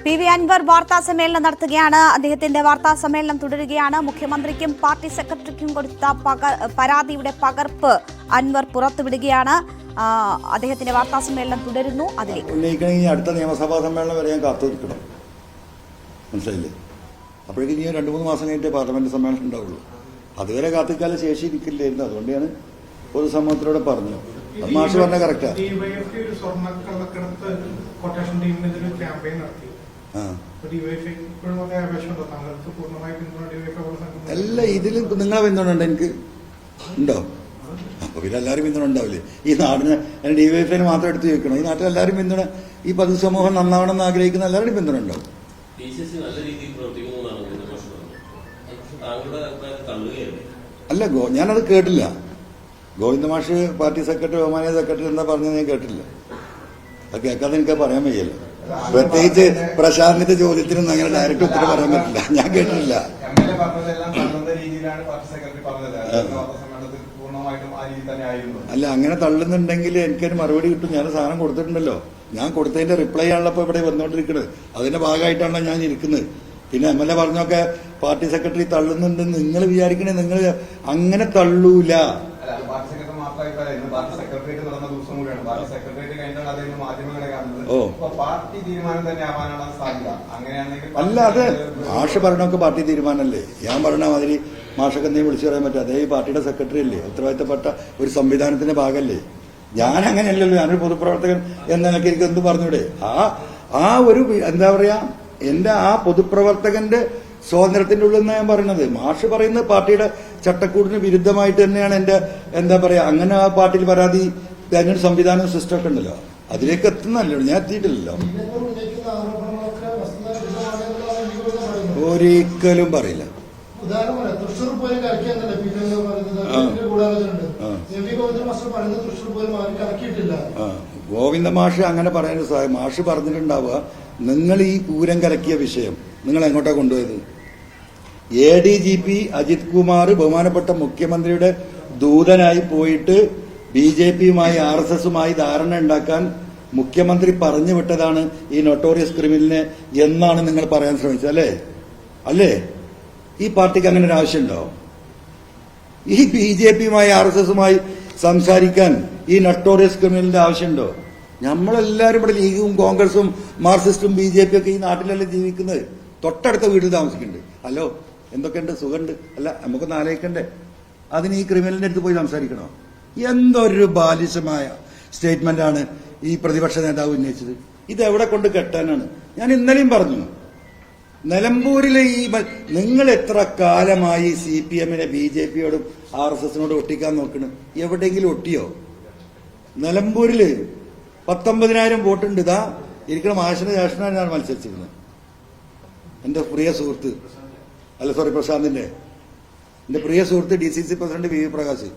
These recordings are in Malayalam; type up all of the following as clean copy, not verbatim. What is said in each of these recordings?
പി.വി. അൻവർ വാർത്താ സമ്മേളനം നടത്തുകയാണ്. അദ്ദേഹത്തിന്റെ വാർത്താ സമ്മേളനം തുടരുകയാണ്. മുഖ്യമന്ത്രിക്കും പാർട്ടി സെക്രട്ടറിക്കും കൊടുത്ത പരാതിയുടെ പകർപ്പ് അൻവർ പുറത്തുവിടുകയാണ്. അദ്ദേഹത്തിന്റെ വാർത്താ സമ്മേളനം തുടരുന്നു. അതിലേക്ക് അടുത്ത നിയമസഭാ സമ്മേളനം വരെ ഞാൻ കാത്തിരിക്കണം, മനസ്സിലായില്ലേ? അപ്പോഴേക്കും ഇനി 2-3 മാസം കഴിഞ്ഞിട്ട് പാർലമെന്റ് സമ്മേളനം ഉണ്ടാവുള്ളൂ. അതുവരെ കാത്തിക്കാല ശേഷി ഇരിക്കില്ലായിരുന്നു. അതുകൊണ്ട് ഞാൻ പൊതുസമൂഹത്തിലൂടെ പറഞ്ഞു. അത് മാഷ് പറഞ്ഞ കറക്റ്റാ. അല്ല, ഇതിലും നിങ്ങളെ പിന്തുണ ഉണ്ട്, എനിക്ക് ഉണ്ടോ? അപ്പൊ പിന്നെ എല്ലാവരും പിന്തുണ ഉണ്ടാവില്ലേ? ഈ നാടിന് ഡിവൈഎഫ്ഐന് മാത്രം എടുത്ത് ചോദിക്കണം. ഈ നാട്ടിൽ എല്ലാവരും പിന്തുണ, ഈ പൊതുസമൂഹം നന്നാവണം എന്ന് ആഗ്രഹിക്കുന്ന എല്ലാവരും പിന്തുണ ഉണ്ടാവും. അല്ല, ഞാനത് കേട്ടില്ല. ഗോവിന്ദ മാഷ് പാർട്ടി സെക്രട്ടറി, ബഹുമാനിയ സെക്രട്ടറി എന്താ പറഞ്ഞത് ഞാൻ കേട്ടില്ല. അത് കേൾക്കാതെ എനിക്ക് പറയാൻ വയ്യല്ലോ. പ്രത്യേകിച്ച് പ്രശാന്തിന്റെ ചോദ്യത്തിനൊന്നും അങ്ങനെ ഡയറക്റ്റ് ഉത്തരം പറയാൻ പറ്റില്ല. ഞാൻ കേട്ടിട്ടില്ല. അല്ല, അങ്ങനെ തള്ളുന്നുണ്ടെങ്കിൽ എനിക്കൊരു മറുപടി കിട്ടും. ഞാൻ സാധനം കൊടുത്തിട്ടുണ്ടല്ലോ. ഞാൻ കൊടുത്തതിന്റെ റിപ്ലൈ ആണല്ലോ ഇപ്പൊ ഇവിടെ വന്നുകൊണ്ടിരിക്കുന്നത്. അതിന്റെ ഭാഗമായിട്ടാണ് ഞാൻ ഇരിക്കുന്നത്. പിന്നെ MLA പറഞ്ഞൊക്കെ പാർട്ടി സെക്രട്ടറി തള്ളുന്നുണ്ടെന്ന് നിങ്ങൾ വിചാരിക്കണേ. നിങ്ങൾ അങ്ങനെ തള്ളൂല. അല്ല, അത് മാഷ് പറഞ്ഞൊക്കെ പാർട്ടി തീരുമാനമല്ലേ. ഞാൻ പറഞ്ഞ മാതിരി മാഷൊക്കെ എന്തെങ്കിലും വിളിച്ചു പറയാൻ പറ്റും. അതേ ഈ പാർട്ടിയുടെ സെക്രട്ടറി അല്ലേ, ഉത്തരവാദിത്തപ്പെട്ട ഒരു സംവിധാനത്തിന്റെ ഭാഗമല്ലേ. ഞാൻ അങ്ങനെയല്ലല്ലോ. ഞാനൊരു പൊതുപ്രവർത്തകൻ എന്നൊക്കെ എനിക്ക് എന്ത് പറഞ്ഞൂടെ? ആ ഒരു എന്താ പറയാ, എന്റെ ആ പൊതുപ്രവർത്തകന്റെ സ്വാതന്ത്ര്യത്തിന്റെ ഉള്ളിൽ നിന്ന് ഞാൻ പറയുന്നത്. മാഷ് പറയുന്നത് പാർട്ടിയുടെ ചട്ടക്കൂടിന് വിരുദ്ധമായിട്ട് തന്നെയാണ് എന്റെ എന്താ പറയാ. അങ്ങനെ ആ പാർട്ടിയിൽ പരാതി അങ്ങനെ സംവിധാനം സിസ്റ്റം ഒക്കെ ഉണ്ടല്ലോ, അതിലേക്ക് എത്തുന്നല്ലോ. ഞാൻ എത്തിയിട്ടില്ലല്ലോ. ഒരിക്കലും പറയില്ല. ഗോവിന്ദ മാഷ് അങ്ങനെ പറയുന്നത് മാഷ് പറഞ്ഞിട്ടുണ്ടാവുക, നിങ്ങൾ ഈ പൂരം കലക്കിയ വിഷയം നിങ്ങൾ എങ്ങോട്ടാ കൊണ്ടുപോയത്? ADGP അജിത് കുമാർ ബഹുമാനപ്പെട്ട മുഖ്യമന്ത്രിയുടെ ദൂതനായി പോയിട്ട് BJPയുമായി RSSുമായി ധാരണ ഉണ്ടാക്കാൻ മുഖ്യമന്ത്രി പറഞ്ഞു വിട്ടതാണ് ഈ നൊട്ടോറിയസ് ക്രിമിനലിനെ എന്നാണ് നിങ്ങൾ പറയാൻ ശ്രമിച്ചത്, അല്ലേ? ഈ പാർട്ടിക്ക് അങ്ങനെ ഒരു ആവശ്യമുണ്ടോ? ഈ BJPയുമായി RSSുമായി സംസാരിക്കാൻ ഈ നൊട്ടോറിയസ് ക്രിമിനലിന്റെ ആവശ്യമുണ്ടോ? നമ്മളെല്ലാവരും ഇവിടെ ലീഗും കോൺഗ്രസും മാർക്സിസ്റ്റും BJP ഒക്കെ ഈ നാട്ടിലല്ലേ ജീവിക്കുന്നത്. തൊട്ടടുത്ത വീട്ടിൽ താമസിക്കുന്നുണ്ട്. ഹലോ, എന്തൊക്കെയുണ്ട്? സുഖമുണ്ട്. അല്ല, നമുക്കൊന്ന് ആലോചിക്കണ്ടേ? അതിന് ഈ ക്രിമിനലിന്റെ അടുത്ത് പോയി സംസാരിക്കണോ? എന്തൊരു ബാലിശമായ സ്റ്റേറ്റ്മെന്റാണ് ഈ പ്രതിപക്ഷ നേതാവ് ഉന്നയിച്ചത്. ഇതെവിടെ കൊണ്ട് കെട്ടാനാണ്? ഞാൻ ഇന്നലെയും പറഞ്ഞു, നിലമ്പൂരിലെ ഈ നിങ്ങൾ എത്ര കാലമായി CPMനെ BJPയോടും RSSനോടും ഒട്ടിക്കാൻ നോക്കണ്? എവിടെയെങ്കിലും ഒട്ടിയോ? നിലമ്പൂരില് 19,000 വോട്ടുണ്ട്. ഇതാ ഇരിക്കണ മാഷിന്റെ ജ്യേഷ്ഠനാണ് ഞാൻ മത്സരിച്ചിരുന്നത്. എന്റെ പ്രിയ സുഹൃത്ത്, പ്രശാന്തിന്റെ എന്റെ പ്രിയ സുഹൃത്ത് DCC president VV Prakash.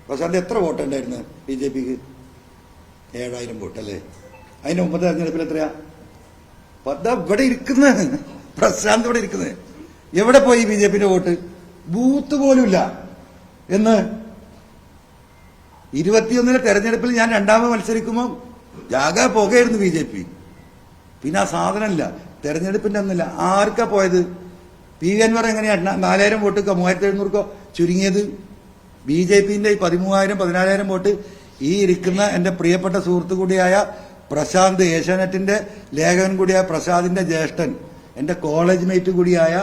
Prashanth എത്ര വോട്ടുണ്ടായിരുന്നു BJPക്ക്? 7,000 വോട്ട് അല്ലേ? അതിന്റെ മുമ്പത്തെ തെരഞ്ഞെടുപ്പിൽ എത്രയാ? ഇവിടെ ഇരിക്കുന്നത് പ്രശാന്ത്, ഇവിടെ ഇരിക്കുന്നത്. എവിടെ പോയി BJPന്റെ വോട്ട്? ബൂത്ത് പോലുമില്ല. എന്ന് 21 തെരഞ്ഞെടുപ്പിൽ ഞാൻ രണ്ടാമത് മത്സരിക്കുമ്പോൾ ജാഗ പോകയായിരുന്നു BJP. പിന്നെ ആ സാധനമില്ല. തെരഞ്ഞെടുപ്പിന്റെ ഒന്നുമില്ല. ആർക്കാ പോയത്? പി.വി. അൻവർ എങ്ങനെയാണ് 4,000 വോട്ട് 3,700 ചുരുങ്ങിയത്? BJPന്റെ 13,000-14,000 വോട്ട് ഈ ഇരിക്കുന്ന എന്റെ പ്രിയപ്പെട്ട സുഹൃത്തു കൂടിയായ പ്രശാന്ത്, ഏഷ്യാനെറ്റിന്റെ ലേഖകൻ കൂടിയായ പ്രസാദിന്റെ ജ്യേഷ്ഠൻ, എന്റെ കോളേജ് മേറ്റ് കൂടിയായ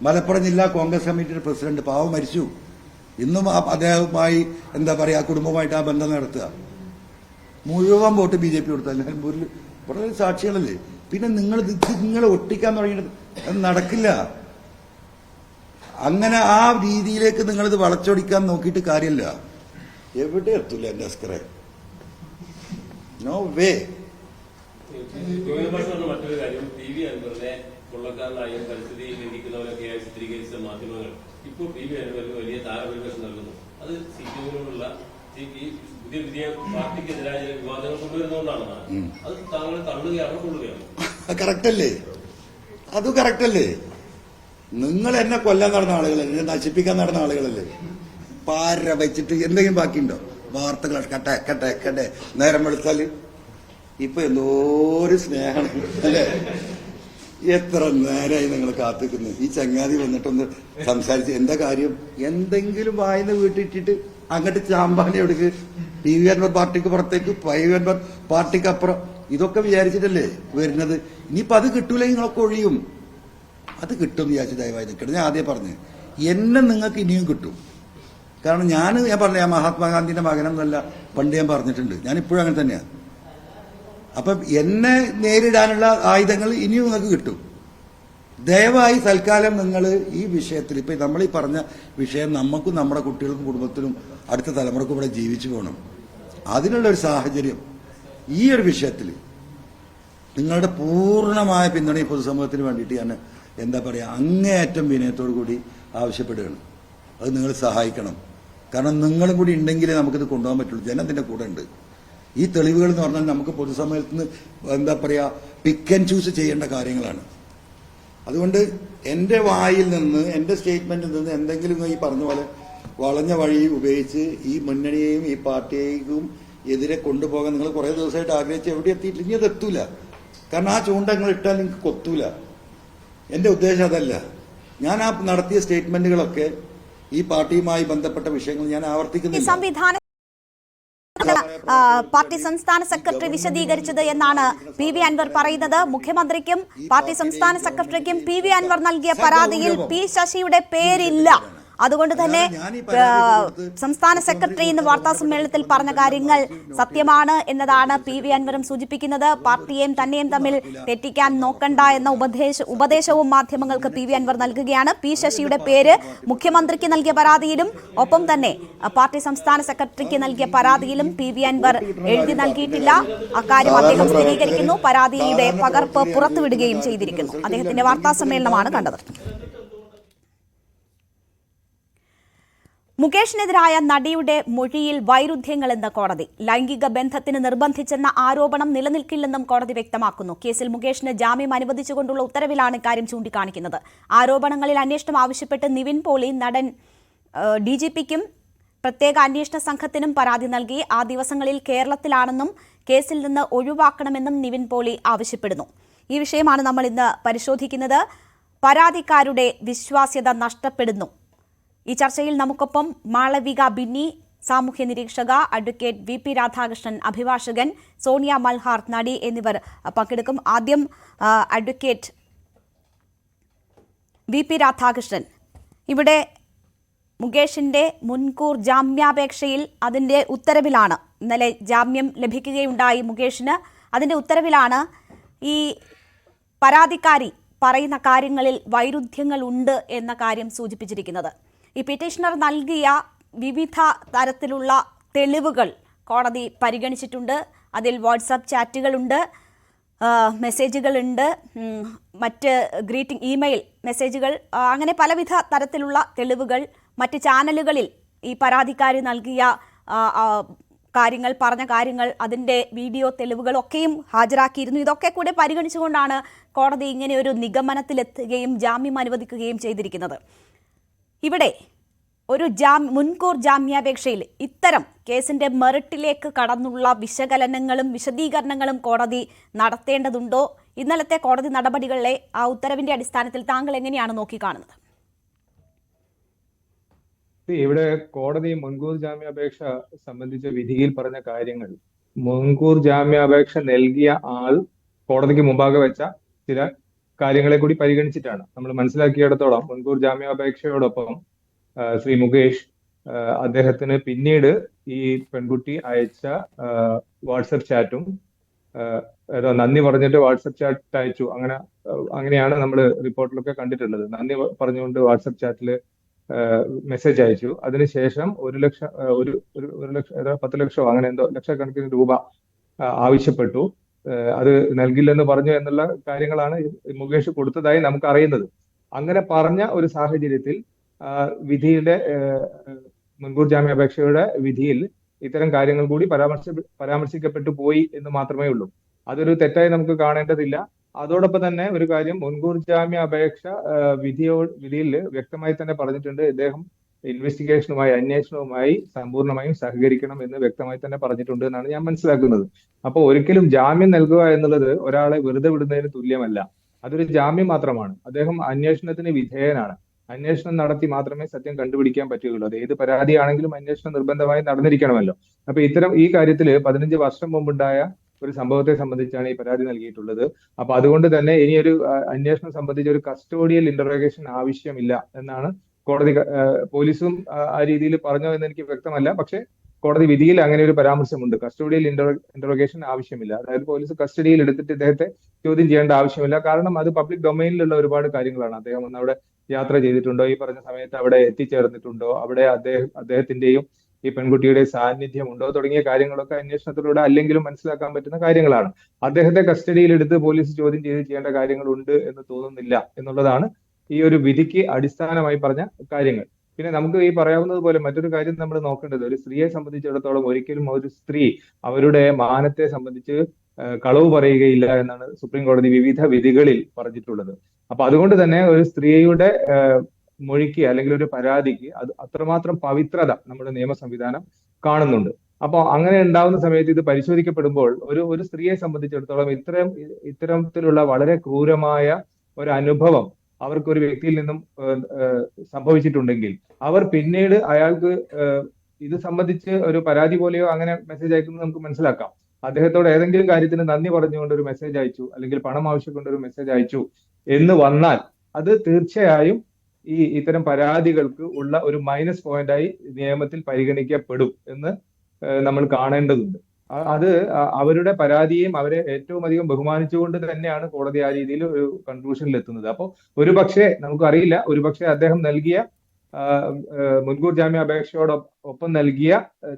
മലപ്പുറം ജില്ലാ കോൺഗ്രസ് കമ്മിറ്റിയുടെ പ്രസിഡന്റ്, പാവം മരിച്ചു. ഇന്നും അദ്ദേഹവുമായി എന്താ പറയാ കുടുംബമായിട്ട് ആ ബന്ധം നടത്തുക. മുഴുവൻ വോട്ട് BJP കൊടുത്താൽ നിലമ്പൂരിൽ വളരെ സാക്ഷികളല്ലേ. പിന്നെ നിങ്ങൾ ഒട്ടിക്കാൻ തുടങ്ങിയിട്ട് അത് നടക്കില്ല. അങ്ങനെ ആ രീതിയിലേക്ക് നിങ്ങളിത് വളച്ചൊടിക്കാൻ നോക്കിയിട്ട് കാര്യമില്ല. എവിടെ എത്തൂല എന്റെ അസ്കറെ. No way. മറ്റൊരു കാര്യം, പി.വി. അൻവറിനെ കൊള്ളക്കാരനായും പരിസ്ഥിതി ലംഘിക്കുന്നവരൊക്കെയായി ചിത്രീകരിച്ച മാധ്യമങ്ങൾ ഇപ്പോൾ പി.വി. അൻവറിന് വലിയ താരപരിവേഷം നൽകുന്നു. അത് CPMനോടുള്ള പുതിയ പാർട്ടിക്കെതിരായ വിവാദങ്ങൾ കൊണ്ടുവരുന്നതുകൊണ്ടാണ്. അത് താങ്കൾ തള്ളുകയാണോ കൊള്ളുകയാണോ? കറക്റ്റല്ലേ? അത് കറക്റ്റല്ലേ? നിങ്ങൾ എന്നെ കൊല്ലാൻ നടന്ന ആളുകളല്ലേ, എന്നെ നശിപ്പിക്കാൻ നടന്ന ആളുകളല്ലേ. പാര വെച്ചിട്ട് എന്തെങ്കിലും ബാക്കിയുണ്ടോ? വാർത്തകൾ കട്ടെ നേരം വെളുത്താല് ഇപ്പൊ എന്തോ ഒരു സ്നേഹമാണ് അല്ലേ? എത്ര നേരമായി നിങ്ങൾ കാത്തിക്കുന്നു? ഈ ചങ്ങാതി വന്നിട്ടൊന്ന് സംസാരിച്ച് എന്താ കാര്യം? എന്തെങ്കിലും വായന വീട്ടിട്ടിട്ട് അങ്ങോട്ട് ചാമ്പാനി എടുക്ക്. PV അൻവർ പാർട്ടിക്ക് പുറത്തേക്ക്, PV അൻവർ പാർട്ടിക്ക് അപ്പുറം, ഇതൊക്കെ വിചാരിച്ചിട്ടല്ലേ വരുന്നത്. ഇനിയിപ്പോ അത് കിട്ടൂലെങ്കിൽ നിങ്ങളൊക്കെ ഒഴിയും. അത് കിട്ടും വിചാരിച്ച് ദയവായി നിൽക്കണം. ഞാൻ ആദ്യം പറഞ്ഞു, എന്നെ നിങ്ങൾക്ക് ഇനിയും കിട്ടും. കാരണം ഞാൻ പറഞ്ഞ മഹാത്മാഗാന്ധിന്റെ മകനെന്നല്ല പണ്ട് ഞാൻ പറഞ്ഞിട്ടുണ്ട്. ഞാൻ ഇപ്പോഴും അങ്ങനെ തന്നെയാണ്. അപ്പം എന്നെ നേരിടാനുള്ള ആയുധങ്ങൾ ഇനിയും നിങ്ങൾക്ക് കിട്ടും. ദയവായി തൽക്കാലം നിങ്ങൾ ഈ വിഷയത്തിൽ, ഇപ്പൊ നമ്മൾ ഈ പറഞ്ഞ വിഷയം നമുക്കും നമ്മുടെ കുട്ടികൾക്കും കുടുംബത്തിനും അടുത്ത തലമുറക്കും ഇവിടെ ജീവിച്ചു പോകണം. അതിനുള്ള ഒരു സാഹചര്യം ഈ ഒരു വിഷയത്തിൽ നിങ്ങളുടെ പൂർണ്ണമായ പിന്തുണ ഈ പൊതുസമൂഹത്തിന് വേണ്ടിയിട്ട് ഞാൻ എന്താ പറയുക, അങ്ങേയറ്റം വിനയത്തോടു കൂടി ആവശ്യപ്പെടുകയാണ്. അത് നിങ്ങൾ സഹായിക്കണം. കാരണം നിങ്ങളും കൂടി ഉണ്ടെങ്കിലേ നമുക്കിത് കൊണ്ടുപോകാൻ പറ്റുള്ളൂ. ജനം ഇതിന്റെ കൂടെ ഉണ്ട്. ഈ തെളിവുകൾ എന്ന് പറഞ്ഞാൽ നമുക്ക് പൊതുസമൂഹത്തിന് എന്താ പറയുക, പിക്ക് ആൻഡ് ചൂസ് ചെയ്യേണ്ട കാര്യങ്ങളാണ്. അതുകൊണ്ട് എന്റെ വായിൽ നിന്ന്, എന്റെ സ്റ്റേറ്റ്മെന്റിൽ നിന്ന് എന്തെങ്കിലും ഈ പറഞ്ഞ പോലെ വളഞ്ഞ വഴി ഉപയോഗിച്ച് ഈ മുന്നണിയെയും ഈ പാർട്ടിയെയും എതിരെ കൊണ്ടുപോകാൻ നിങ്ങൾ കുറെ ദിവസമായിട്ട് ആഗ്രഹിച്ച് എവിടെ എത്തിയിട്ടില്ല. ഇനി അത് എത്തൂല. കാരണം ആ ചൂണ്ട നിങ്ങൾ ഇട്ടാൽ നിങ്ങൾക്ക് കൊത്തൂല. എന്റെ ഉദ്ദേശം അതല്ല. ഞാൻ ആ നടത്തിയ സ്റ്റേറ്റ്മെന്റുകളൊക്കെ ഈ പാർട്ടിയുമായി ബന്ധപ്പെട്ട വിഷയങ്ങൾ ഞാൻ ആവർത്തിക്കുന്നില്ല. പാർട്ടി സംസ്ഥാന സെക്രട്ടറി വിശദീകരിച്ചത് എന്നാണ് PV അൻവർ പറയുന്നത്. മുഖ്യമന്ത്രിക്കും പാർട്ടി സംസ്ഥാന സെക്രട്ടറിക്കും PV അൻവർ നൽകിയ പരാതിയിൽ P ശശിയുടെ പേരില്ല. അതുകൊണ്ട് തന്നെ സംസ്ഥാന സെക്രട്ടറി ഇന്ന് വാർത്താ സമ്മേളനത്തിൽ പറഞ്ഞ കാര്യങ്ങൾ സത്യമാണ് എന്നതാണ് PV അൻവറും സൂചിപ്പിക്കുന്നത്. പാർട്ടിയെയും തന്നെയും തമ്മിൽ തെറ്റിക്കാൻ നോക്കണ്ട എന്ന ഉപദേശവും മാധ്യമങ്ങൾക്ക് PV അൻവർ നൽകുകയാണ്. P ശശിയുടെ പേര് മുഖ്യമന്ത്രിക്ക് നൽകിയ പരാതിയിലും ഒപ്പം തന്നെ പാർട്ടി സംസ്ഥാന സെക്രട്ടറിക്ക് നൽകിയ പരാതിയിലും PV അൻവർ എഴുതി നൽകിയിട്ടില്ല. അക്കാര്യം അദ്ദേഹം സ്ഥിരീകരിക്കുന്നു. പരാതിയുടെ പകർപ്പ് പുറത്തുവിടുകയും ചെയ്തിരിക്കുന്നു. അദ്ദേഹത്തിന്റെ വാർത്താ സമ്മേളനമാണ് കണ്ടത്. മുകേഷിനെതിരായ നടിയുടെ മൊഴിയിൽ വൈരുദ്ധ്യങ്ങളെന്ന് കോടതി. ലൈംഗിക ബന്ധത്തിന് നിർബന്ധിച്ചെന്ന ആരോപണം നിലനിൽക്കില്ലെന്നും കോടതി വ്യക്തമാക്കുന്നു. കേസിൽ മുകേഷിന് ജാമ്യം അനുവദിച്ചുകൊണ്ടുള്ള ഉത്തരവിലാണ് ഇക്കാര്യം ചൂണ്ടിക്കാണിക്കുന്നത്. ആരോപണങ്ങളിൽ അന്വേഷണം ആവശ്യപ്പെട്ട് നിവിൻ പോളി നടൻ DGPക്കും പ്രത്യേക അന്വേഷണ സംഘത്തിനും പരാതി നൽകി. ആ ദിവസങ്ങളിൽ കേരളത്തിലാണെന്നും കേസിൽ നിന്ന് ഒഴിവാക്കണമെന്നും നിവിൻ പോളി ആവശ്യപ്പെടുന്നു. ഈ വിഷയമാണ് നമ്മൾ ഇന്ന് പരിശോധിക്കുന്നത്. പരാതിക്കാരുടെ വിശ്വാസ്യത നഷ്ടപ്പെടുന്നു. ഈ ചർച്ചയിൽ നമുക്കൊപ്പം മാളവിക ബിന്നി, സാമൂഹ്യ നിരീക്ഷക, അഡ്വക്കേറ്റ് VP രാധാകൃഷ്ണൻ, അഭിഭാഷകൻ, സോണിയ മൽഹാർ, നടി എന്നിവർ പങ്കെടുക്കും. ആദ്യം അഡ്വക്കേറ്റ് VP രാധാകൃഷ്ണൻ, ഇവിടെ മുകേഷിന്റെ മുൻകൂർ ജാമ്യാപേക്ഷയിൽ അതിന്റെ ഉത്തരവിലാണ്, ഇന്നലെ ജാമ്യം ലഭിക്കുകയുണ്ടായി മുകേഷിന്, അതിന്റെ ഉത്തരവിലാണ് ഈ പരാതിക്കാരി പറയുന്ന കാര്യങ്ങളിൽ വൈരുദ്ധ്യങ്ങൾ ഉണ്ട് എന്ന കാര്യം സൂചിപ്പിച്ചിരിക്കുന്നത്. ഈ പിറ്റീഷണർ നൽകിയ വിവിധ തരത്തിലുള്ള തെളിവുകൾ കോടതി പരിഗണിച്ചിട്ടുണ്ട്. അതിൽ വാട്സാപ്പ് ചാറ്റുകളുണ്ട്, മെസ്സേജുകളുണ്ട്, മറ്റ് ഗ്രീറ്റിംഗ് ഇമെയിൽ മെസ്സേജുകൾ, അങ്ങനെ പലവിധ തരത്തിലുള്ള തെളിവുകൾ, മറ്റ് ചാനലുകളിൽ ഈ പരാതിക്കാരി നൽകിയ കാര്യങ്ങൾ, പറഞ്ഞ കാര്യങ്ങൾ, അതിൻ്റെ വീഡിയോ തെളിവുകളൊക്കെയും ഹാജരാക്കിയിരുന്നു. ഇതൊക്കെ കൂടെ പരിഗണിച്ചുകൊണ്ടാണ് കോടതി ഇങ്ങനെ ഒരു നിഗമനത്തിലെത്തുകയും ജാമ്യം അനുവദിക്കുകയും ചെയ്തിരിക്കുന്നത്. ഇവിടെ ഒരു മുൻകൂർ ജാമ്യാപേക്ഷയിൽ ഇത്തരം കേസിന്റെ മെറിറ്റിലേക്ക് കടന്നുള്ള വിശകലനങ്ങളും വിശദീകരണങ്ങളും കോടതി നടത്തേണ്ടതുണ്ടോ? ഇന്നലത്തെ കോടതി നടപടികളെ ആ ഉത്തരവിന്റെ അടിസ്ഥാനത്തിൽ താങ്കൾ എങ്ങനെയാണ് നോക്കിക്കാണുന്നത്? ഇവിടെ കോടതി മുൻകൂർ ജാമ്യാപേക്ഷ സംബന്ധിച്ച വിധിയിൽ പറഞ്ഞ കാര്യങ്ങൾ, മുൻകൂർ ജാമ്യാപേക്ഷ നൽകിയ ആൾ കോടതിക്ക് മുമ്പാകെ വെച്ച ചില കാര്യങ്ങളെ കൂടി പരിഗണിച്ചിട്ടാണ്. നമ്മൾ മനസ്സിലാക്കിയിടത്തോളം മുൻകൂർ ജാമ്യാപേക്ഷയോടൊപ്പം ശ്രീ മുകേഷ് അദ്ദേഹത്തിന് പിന്നീട് ഈ പെൺകുട്ടി അയച്ച വാട്സപ്പ് ചാറ്റും ഏതോ നന്ദി പറഞ്ഞിട്ട് വാട്സപ്പ് ചാറ്റ് അയച്ചു, അങ്ങനെയാണ് നമ്മൾ റിപ്പോർട്ടിലൊക്കെ കണ്ടിട്ടുള്ളത്. നന്ദി പറഞ്ഞുകൊണ്ട് വാട്സപ്പ് ചാറ്റിൽ മെസ്സേജ് അയച്ചു. അതിനുശേഷം 1 ലക്ഷം 10 ലക്ഷമോ അങ്ങനെ എന്തോ ലക്ഷക്കണക്കിന് രൂപ ആവശ്യപ്പെട്ടു. അത് നൽകില്ലെന്ന് പറഞ്ഞു എന്നുള്ള കാര്യങ്ങളാണ് മുകേഷ് കൊടുത്തതായി നമുക്ക് അറിയുന്നത്. അങ്ങനെ പറഞ്ഞ ഒരു സാഹചര്യത്തിൽ വിധിയുടെ മുൻകൂർ ജാമ്യാപേക്ഷയുടെ വിധിയിൽ ഇത്തരം കാര്യങ്ങൾ കൂടി പരാമർശിക്കപ്പെട്ടു പോയി എന്ന് മാത്രമേ ഉള്ളൂ. അതൊരു തെറ്റായി നമുക്ക് കാണേണ്ടതില്ല. അതോടൊപ്പം തന്നെ ഒരു കാര്യം, മുൻകൂർ ജാമ്യാപേക്ഷ വിധിയിൽ വ്യക്തമായി തന്നെ പറഞ്ഞിട്ടുണ്ട്, ഇദ്ദേഹം ഇൻവെസ്റ്റിഗേഷനുമായി, അന്വേഷണവുമായി സമ്പൂർണ്ണമായും സഹകരിക്കണം എന്ന് വ്യക്തമായി തന്നെ പറഞ്ഞിട്ടുണ്ട് എന്നാണ് ഞാൻ മനസ്സിലാക്കുന്നത്. അപ്പോൾ ഒരിക്കലും ജാമ്യം നൽകുക എന്നുള്ളത് ഒരാളെ വെറുതെ വിടുന്നതിന് തുല്യമല്ല. അതൊരു ജാമ്യം മാത്രമാണ്. അദ്ദേഹം അന്വേഷണത്തിന് വിധേയനാണ്. അന്വേഷണം നടത്തി മാത്രമേ സത്യം കണ്ടുപിടിക്കാൻ പറ്റുകയുള്ളൂ. അത് ഏത് പരാതിയാണെങ്കിലും അന്വേഷണം നിർബന്ധമായി നടന്നിരിക്കണമല്ലോ. അപ്പൊ ഈ കാര്യത്തിൽ 15 വർഷം മുമ്പുണ്ടായ ഒരു സംഭവത്തെ സംബന്ധിച്ചാണ് ഈ പരാതി നൽകിയിട്ടുള്ളത്. അപ്പൊ അതുകൊണ്ട് തന്നെ ഇനിയൊരു അന്വേഷണം സംബന്ധിച്ച ഒരു കസ്റ്റോഡിയൽ ഇന്ററോഗേഷൻ ആവശ്യമില്ല എന്നാണ് കോടതി പോലീസും ആ രീതിയിൽ പറഞ്ഞോ എന്ന് എനിക്ക് വ്യക്തമല്ല. പക്ഷെ കോടതി വിധിയിൽ അങ്ങനെ ഒരു പരാമർശമുണ്ട്. കസ്റ്റോഡിയൽ ഇന്ററോഗേഷൻ ആവശ്യമില്ല. അതായത് പോലീസ് കസ്റ്റഡിയിൽ എടുത്തിട്ട് ഇദ്ദേഹത്തെ ചോദ്യം ചെയ്യേണ്ട ആവശ്യമില്ല. കാരണം അത് പബ്ലിക് ഡൊമൈനിലുള്ള ഒരുപാട് കാര്യങ്ങളാണ്. അദ്ദേഹം ഒന്ന് അവിടെ യാത്ര ചെയ്തിട്ടുണ്ടോ, ഈ പറഞ്ഞ സമയത്ത് അവിടെ എത്തിച്ചേർന്നിട്ടുണ്ടോ, അവിടെ അദ്ദേഹത്തിന്റെയും ഈ പെൺകുട്ടിയുടെ സാന്നിധ്യമുണ്ടോ തുടങ്ങിയ കാര്യങ്ങളൊക്കെ അന്വേഷണത്തിലൂടെ അല്ലെങ്കിലും മനസ്സിലാക്കാൻ പറ്റുന്ന കാര്യങ്ങളാണ്. അദ്ദേഹത്തെ കസ്റ്റഡിയിൽ എടുത്ത് പോലീസ് ചോദ്യം ചെയ്യേണ്ട കാര്യങ്ങളുണ്ട് എന്ന് തോന്നുന്നില്ല എന്നുള്ളതാണ് ഈ ഒരു വിധിക്ക് അടിസ്ഥാനമായി പറഞ്ഞ കാര്യങ്ങൾ. പിന്നെ നമുക്ക് ഈ പറയാവുന്നത് പോലെ മറ്റൊരു കാര്യം നമ്മൾ നോക്കേണ്ടത്, ഒരു സ്ത്രീയെ സംബന്ധിച്ചിടത്തോളം ഒരിക്കലും ഒരു സ്ത്രീ അവരുടെ മാനത്തെ സംബന്ധിച്ച് കളവ് പറയുകയില്ല എന്നാണ് സുപ്രീം കോടതി വിവിധ വിധികളിൽ പറഞ്ഞിട്ടുള്ളത്. അപ്പൊ അതുകൊണ്ട് തന്നെ ഒരു സ്ത്രീയുടെ മൊഴിക്ക് അല്ലെങ്കിൽ ഒരു പരാതിക്ക് അത് അത്രമാത്രം പവിത്രത നമ്മുടെ നിയമ സംവിധാനം കാണുന്നുണ്ട്. അപ്പോൾ അങ്ങനെ ഉണ്ടാവുന്ന സമയത്ത് ഇത് പരിശോധിക്കപ്പെടുമ്പോൾ ഒരു സ്ത്രീയെ സംബന്ധിച്ചിടത്തോളം ഇത്തരത്തിലുള്ള വളരെ ക്രൂരമായ ഒരു അനുഭവം അവർക്ക് ഒരു വ്യക്തിയിൽ നിന്നും സംഭവിച്ചിട്ടുണ്ടെങ്കിൽ അവർ പിന്നീട് അയാൾക്ക് ഇത് സംബന്ധിച്ച് ഒരു പരാതി പോലെയോ അങ്ങനെ മെസ്സേജ് അയക്കുന്നത് നമുക്ക് മനസ്സിലാക്കാം. അദ്ദേഹത്തോട് ഏതെങ്കിലും കാര്യത്തിന് നന്ദി പറഞ്ഞുകൊണ്ട് ഒരു മെസ്സേജ് അയച്ചു, അല്ലെങ്കിൽ പണം ആവശ്യക്കൊണ്ട് ഒരു മെസ്സേജ് അയച്ചു എന്ന് വന്നാൽ അത് തീർച്ചയായും ഇത്തരം പരാതികൾക്ക് ഉള്ള ഒരു മൈനസ് പോയിന്റായി നിയമത്തിൽ പരിഗണിക്കപ്പെടും എന്ന് നമ്മൾ കാണേണ്ടതുണ്ട്. അത് അവരുടെ പരാതിയെയും അവരെ ഏറ്റവും അധികം ബഹുമാനിച്ചുകൊണ്ട് തന്നെയാണ് കോടതി ആ രീതിയിൽ ഒരു കൺക്ലൂഷനിൽ എത്തുന്നത്. അപ്പോൾ ഒരുപക്ഷെ നമുക്കറിയില്ല, ഒരുപക്ഷെ അദ്ദേഹം നൽകിയ മുൻകൂർ ജാമ്യാപേക്ഷയോടൊപ്പം നൽകിയ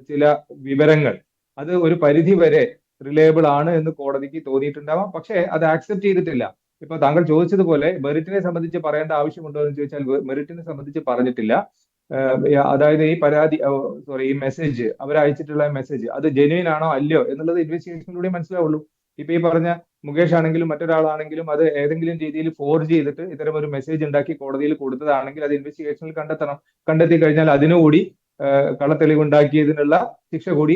ചില വിവരങ്ങൾ അത് ഒരു പരിധി വരെ റിലയബിൾ ആണ് എന്ന് കോടതിക്ക് തോന്നിയിട്ടുണ്ടാവാം. പക്ഷേ അത് ആക്സെപ്റ്റ് ചെയ്തിട്ടില്ല. ഇപ്പൊ താങ്കൾ ചോദിച്ചതുപോലെ മെറിറ്റിനെ സംബന്ധിച്ച് പറയേണ്ട ആവശ്യമുണ്ടോ എന്ന് ചോദിച്ചാൽ മെറിറ്റിനെ സംബന്ധിച്ച് പറഞ്ഞിട്ടില്ല. അതായത് ഈ മെസ്സേജ് അവരയച്ചിട്ടുള്ള മെസ്സേജ് അത് ജെന്യൂൻ ആണോ അല്ലയോ എന്നുള്ളത് ഇൻവെസ്റ്റിഗേഷനിലൂടെ മനസ്സിലാവുള്ളൂ. ഇപ്പൊ ഈ പറഞ്ഞ മുകേഷ് ആണെങ്കിലും മറ്റൊരാളാണെങ്കിലും അത് ഏതെങ്കിലും രീതിയിൽ ഫോർജ് ചെയ്തിട്ട് ഇത്തരം ഒരു മെസ്സേജ് ഉണ്ടാക്കി കോടതിയിൽ കൊടുത്തതാണെങ്കിൽ അത് ഇൻവെസ്റ്റിഗേഷനിൽ കണ്ടെത്തണം. കണ്ടെത്തി കഴിഞ്ഞാൽ അതിനുകൂടി കള്ളത്തെളിവുണ്ടാക്കിയതിനുള്ള ശിക്ഷ കൂടി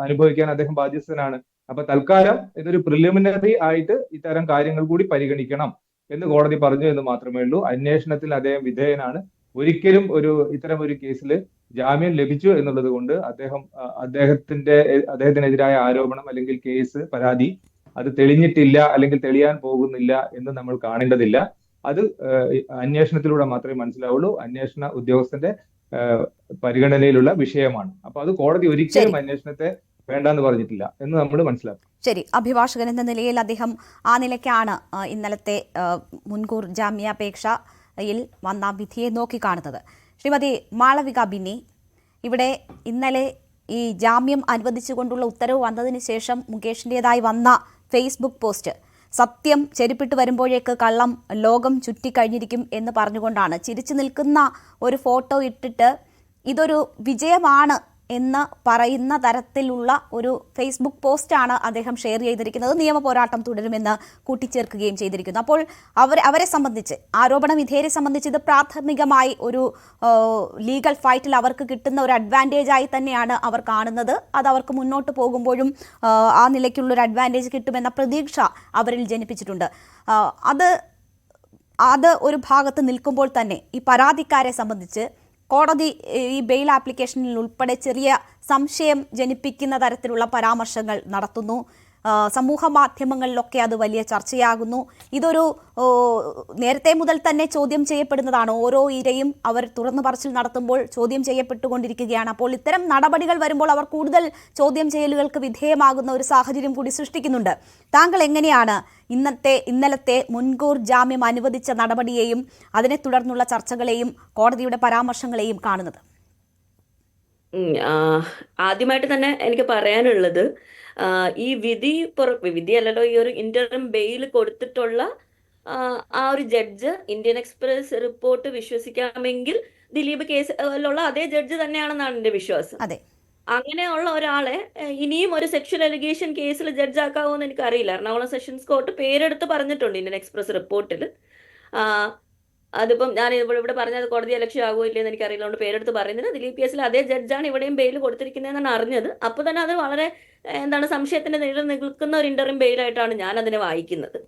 അനുഭവിക്കാൻ അദ്ദേഹം ബാധ്യസ്ഥനാണ്. അപ്പൊ തൽക്കാലം ഇതൊരു പ്രിലിമിനറി ആയിട്ട് ഇത്തരം കാര്യങ്ങൾ കൂടി പരിഗണിക്കണം എന്ന് കോടതി പറഞ്ഞു എന്ന് മാത്രമേ ഉള്ളൂ. അന്വേഷണത്തിൽ അദ്ദേഹം വിധേയനാണ്. ഒരിക്കലും ഇത്തരം ഒരു കേസിൽ ജാമ്യം ലഭിച്ചു എന്നുള്ളത് കൊണ്ട് അദ്ദേഹത്തിനെതിരായ ആരോപണം അല്ലെങ്കിൽ കേസ് പരാതി അത് തെളിഞ്ഞിട്ടില്ല അല്ലെങ്കിൽ തെളിയാൻ പോകുന്നില്ല എന്ന് നമ്മൾ കാണേണ്ടതില്ല. അത് അന്വേഷണത്തിലൂടെ മാത്രമേ മനസ്സിലാവുള്ളൂ. അന്വേഷണ ഉദ്യോഗസ്ഥന്റെ പരിഗണനയിലുള്ള വിഷയമാണ്. അപ്പൊ അത് കോടതി ഒരിക്കലും അന്വേഷണത്തെ വേണ്ടെന്ന് പറഞ്ഞിട്ടില്ല എന്ന് നമ്മൾ മനസ്സിലാക്കും. ശരി, അഭിഭാഷകൻ എന്ന നിലയിൽ അദ്ദേഹം ആ നിലയ്ക്കാണ് ഇന്നലത്തെ മുൻകൂർ ജാമ്യാപേക്ഷയിൽ വന്ന വിധിയെ നോക്കിക്കാണുന്നത്. ശ്രീമതി മാളവിക ബിന്നി, ഇവിടെ ഇന്നലെ ഈ ജാമ്യം അനുവദിച്ചുകൊണ്ടുള്ള ഉത്തരവ് വന്നതിന് ശേഷം മുകേഷിൻ്റെതായി വന്ന ഫേസ്ബുക്ക് പോസ്റ്റ് സത്യം ചെരുപ്പിട്ട് വരുമ്പോഴേക്ക് കള്ളം ലോകം ചുറ്റിക്കഴിഞ്ഞിരിക്കും എന്ന് പറഞ്ഞുകൊണ്ടാണ് ചിരിച്ചു നിൽക്കുന്ന ഒരു ഫോട്ടോ ഇട്ടിട്ട് ഇതൊരു വിജയമാണ് എന്ന് പറയുന്ന തരത്തിലുള്ള ഒരു ഫേസ്ബുക്ക് പോസ്റ്റാണ് അദ്ദേഹം ഷെയർ ചെയ്തിരിക്കുന്നത്. നിയമ പോരാട്ടം തുടരുമെന്ന് കൂട്ടിച്ചേർക്കുകയും ചെയ്തിരിക്കുന്നു. അപ്പോൾ അവരെ സംബന്ധിച്ച്, ആരോപണ വിധേയരെ സംബന്ധിച്ച് ഇത് പ്രാഥമികമായി ഒരു ലീഗൽ ഫൈറ്റിൽ അവർക്ക് കിട്ടുന്ന ഒരു അഡ്വാൻറ്റേജായി തന്നെയാണ് അവർ കാണുന്നത്. അത് അവർക്ക് മുന്നോട്ട് പോകുമ്പോഴും ആ നിലയ്ക്കുള്ളൊരു അഡ്വാൻറ്റേജ് കിട്ടുമെന്ന പ്രതീക്ഷ അവരിൽ ജനിപ്പിച്ചിട്ടുണ്ട്. അത് ഒരു ഭാഗത്ത് നിൽക്കുമ്പോൾ തന്നെ ഈ പരാതിക്കാരെ സംബന്ധിച്ച് കോടതി ഈ ബെയിൽ ആപ്ലിക്കേഷനിൽ ഉൾപ്പെടെ ചെറിയ സംശയം ജനിപ്പിക്കുന്ന തരത്തിലുള്ള പരാമർശങ്ങൾ നടത്തുന്നു. സമൂഹ മാധ്യമങ്ങളിലൊക്കെ അത് വലിയ ചർച്ചയാകുന്നു. ഇതൊരു നേരത്തെ മുതൽ തന്നെ ചോദ്യം ചെയ്യപ്പെടുന്നതാണ്. ഓരോ ഇരയും അവർ തുറന്നു പറച്ചിൽ നടത്തുമ്പോൾ ചോദ്യം ചെയ്യപ്പെട്ടുകൊണ്ടിരിക്കുകയാണ്. അപ്പോൾ ഇത്തരം നടപടികൾ വരുമ്പോൾ അവർ കൂടുതൽ ചോദ്യം ചെയ്യലുകൾക്ക് വിധേയമാകുന്ന ഒരു സാഹചര്യം കൂടി സൃഷ്ടിക്കുന്നുണ്ട്. താങ്കൾ എങ്ങനെയാണ് ഇന്നലത്തെ മുൻകൂർ ജാമ്യം അനുവദിച്ച നടപടിയെയും അതിനെ തുടർന്നുള്ള ചർച്ചകളെയും കോടതിയുടെ പരാമർശങ്ങളെയും കാണുന്നത്? ആദ്യമായിട്ട് തന്നെ എനിക്ക് പറയാനുള്ളത്, ഈ വിധിയല്ലല്ലോ, ഈ ഒരു ഇന്ററിം ബെയിൽ കൊടുത്തിട്ടുള്ള ആ ഒരു ജഡ്ജ് ഇന്ത്യൻ എക്സ്പ്രസ് റിപ്പോർട്ട് വിശ്വസിക്കാമെങ്കിൽ ദിലീപ് കേസിലുള്ള അതേ ജഡ്ജ് തന്നെയാണെന്നാണ് എന്റെ വിശ്വാസം. അങ്ങനെയുള്ള ഒരാളെ ഇനിയും ഒരു സെക്ഷൽ അലിഗേഷൻ കേസിൽ ജഡ്ജ് ആക്കാവോന്ന് എനിക്കറിയില്ല. എറണാകുളം സെഷൻസ് കോർട്ട് പേരെടുത്ത് പറഞ്ഞിട്ടുണ്ട് ഇന്ത്യൻ എക്സ്പ്രസ് റിപ്പോർട്ടിൽ. അതിപ്പം ഞാൻ ഇവിടെ പറഞ്ഞത് കോടതി അലക്ഷ്യമാകുമോ ഇല്ലെന്ന് എനിക്കറിയില്ല, അതുകൊണ്ട് പേരെടുത്ത് പറയുന്നത് ദിലീപ് കേസിൽ അതേ ജഡ്ജാണ് ഇവിടെയും ബെയിൽ കൊടുത്തിരിക്കുന്നതെന്നാണ് അറിഞ്ഞത്. അപ്പോൾ തന്നെ അത് വളരെ സംശയത്തിന്റെ നിഴൽ നിൽക്കുന്ന ഒരു ഇന്ററിം ബെയിലായിട്ടാണ് ഞാൻ അതിനെ വായിക്കുന്നത്.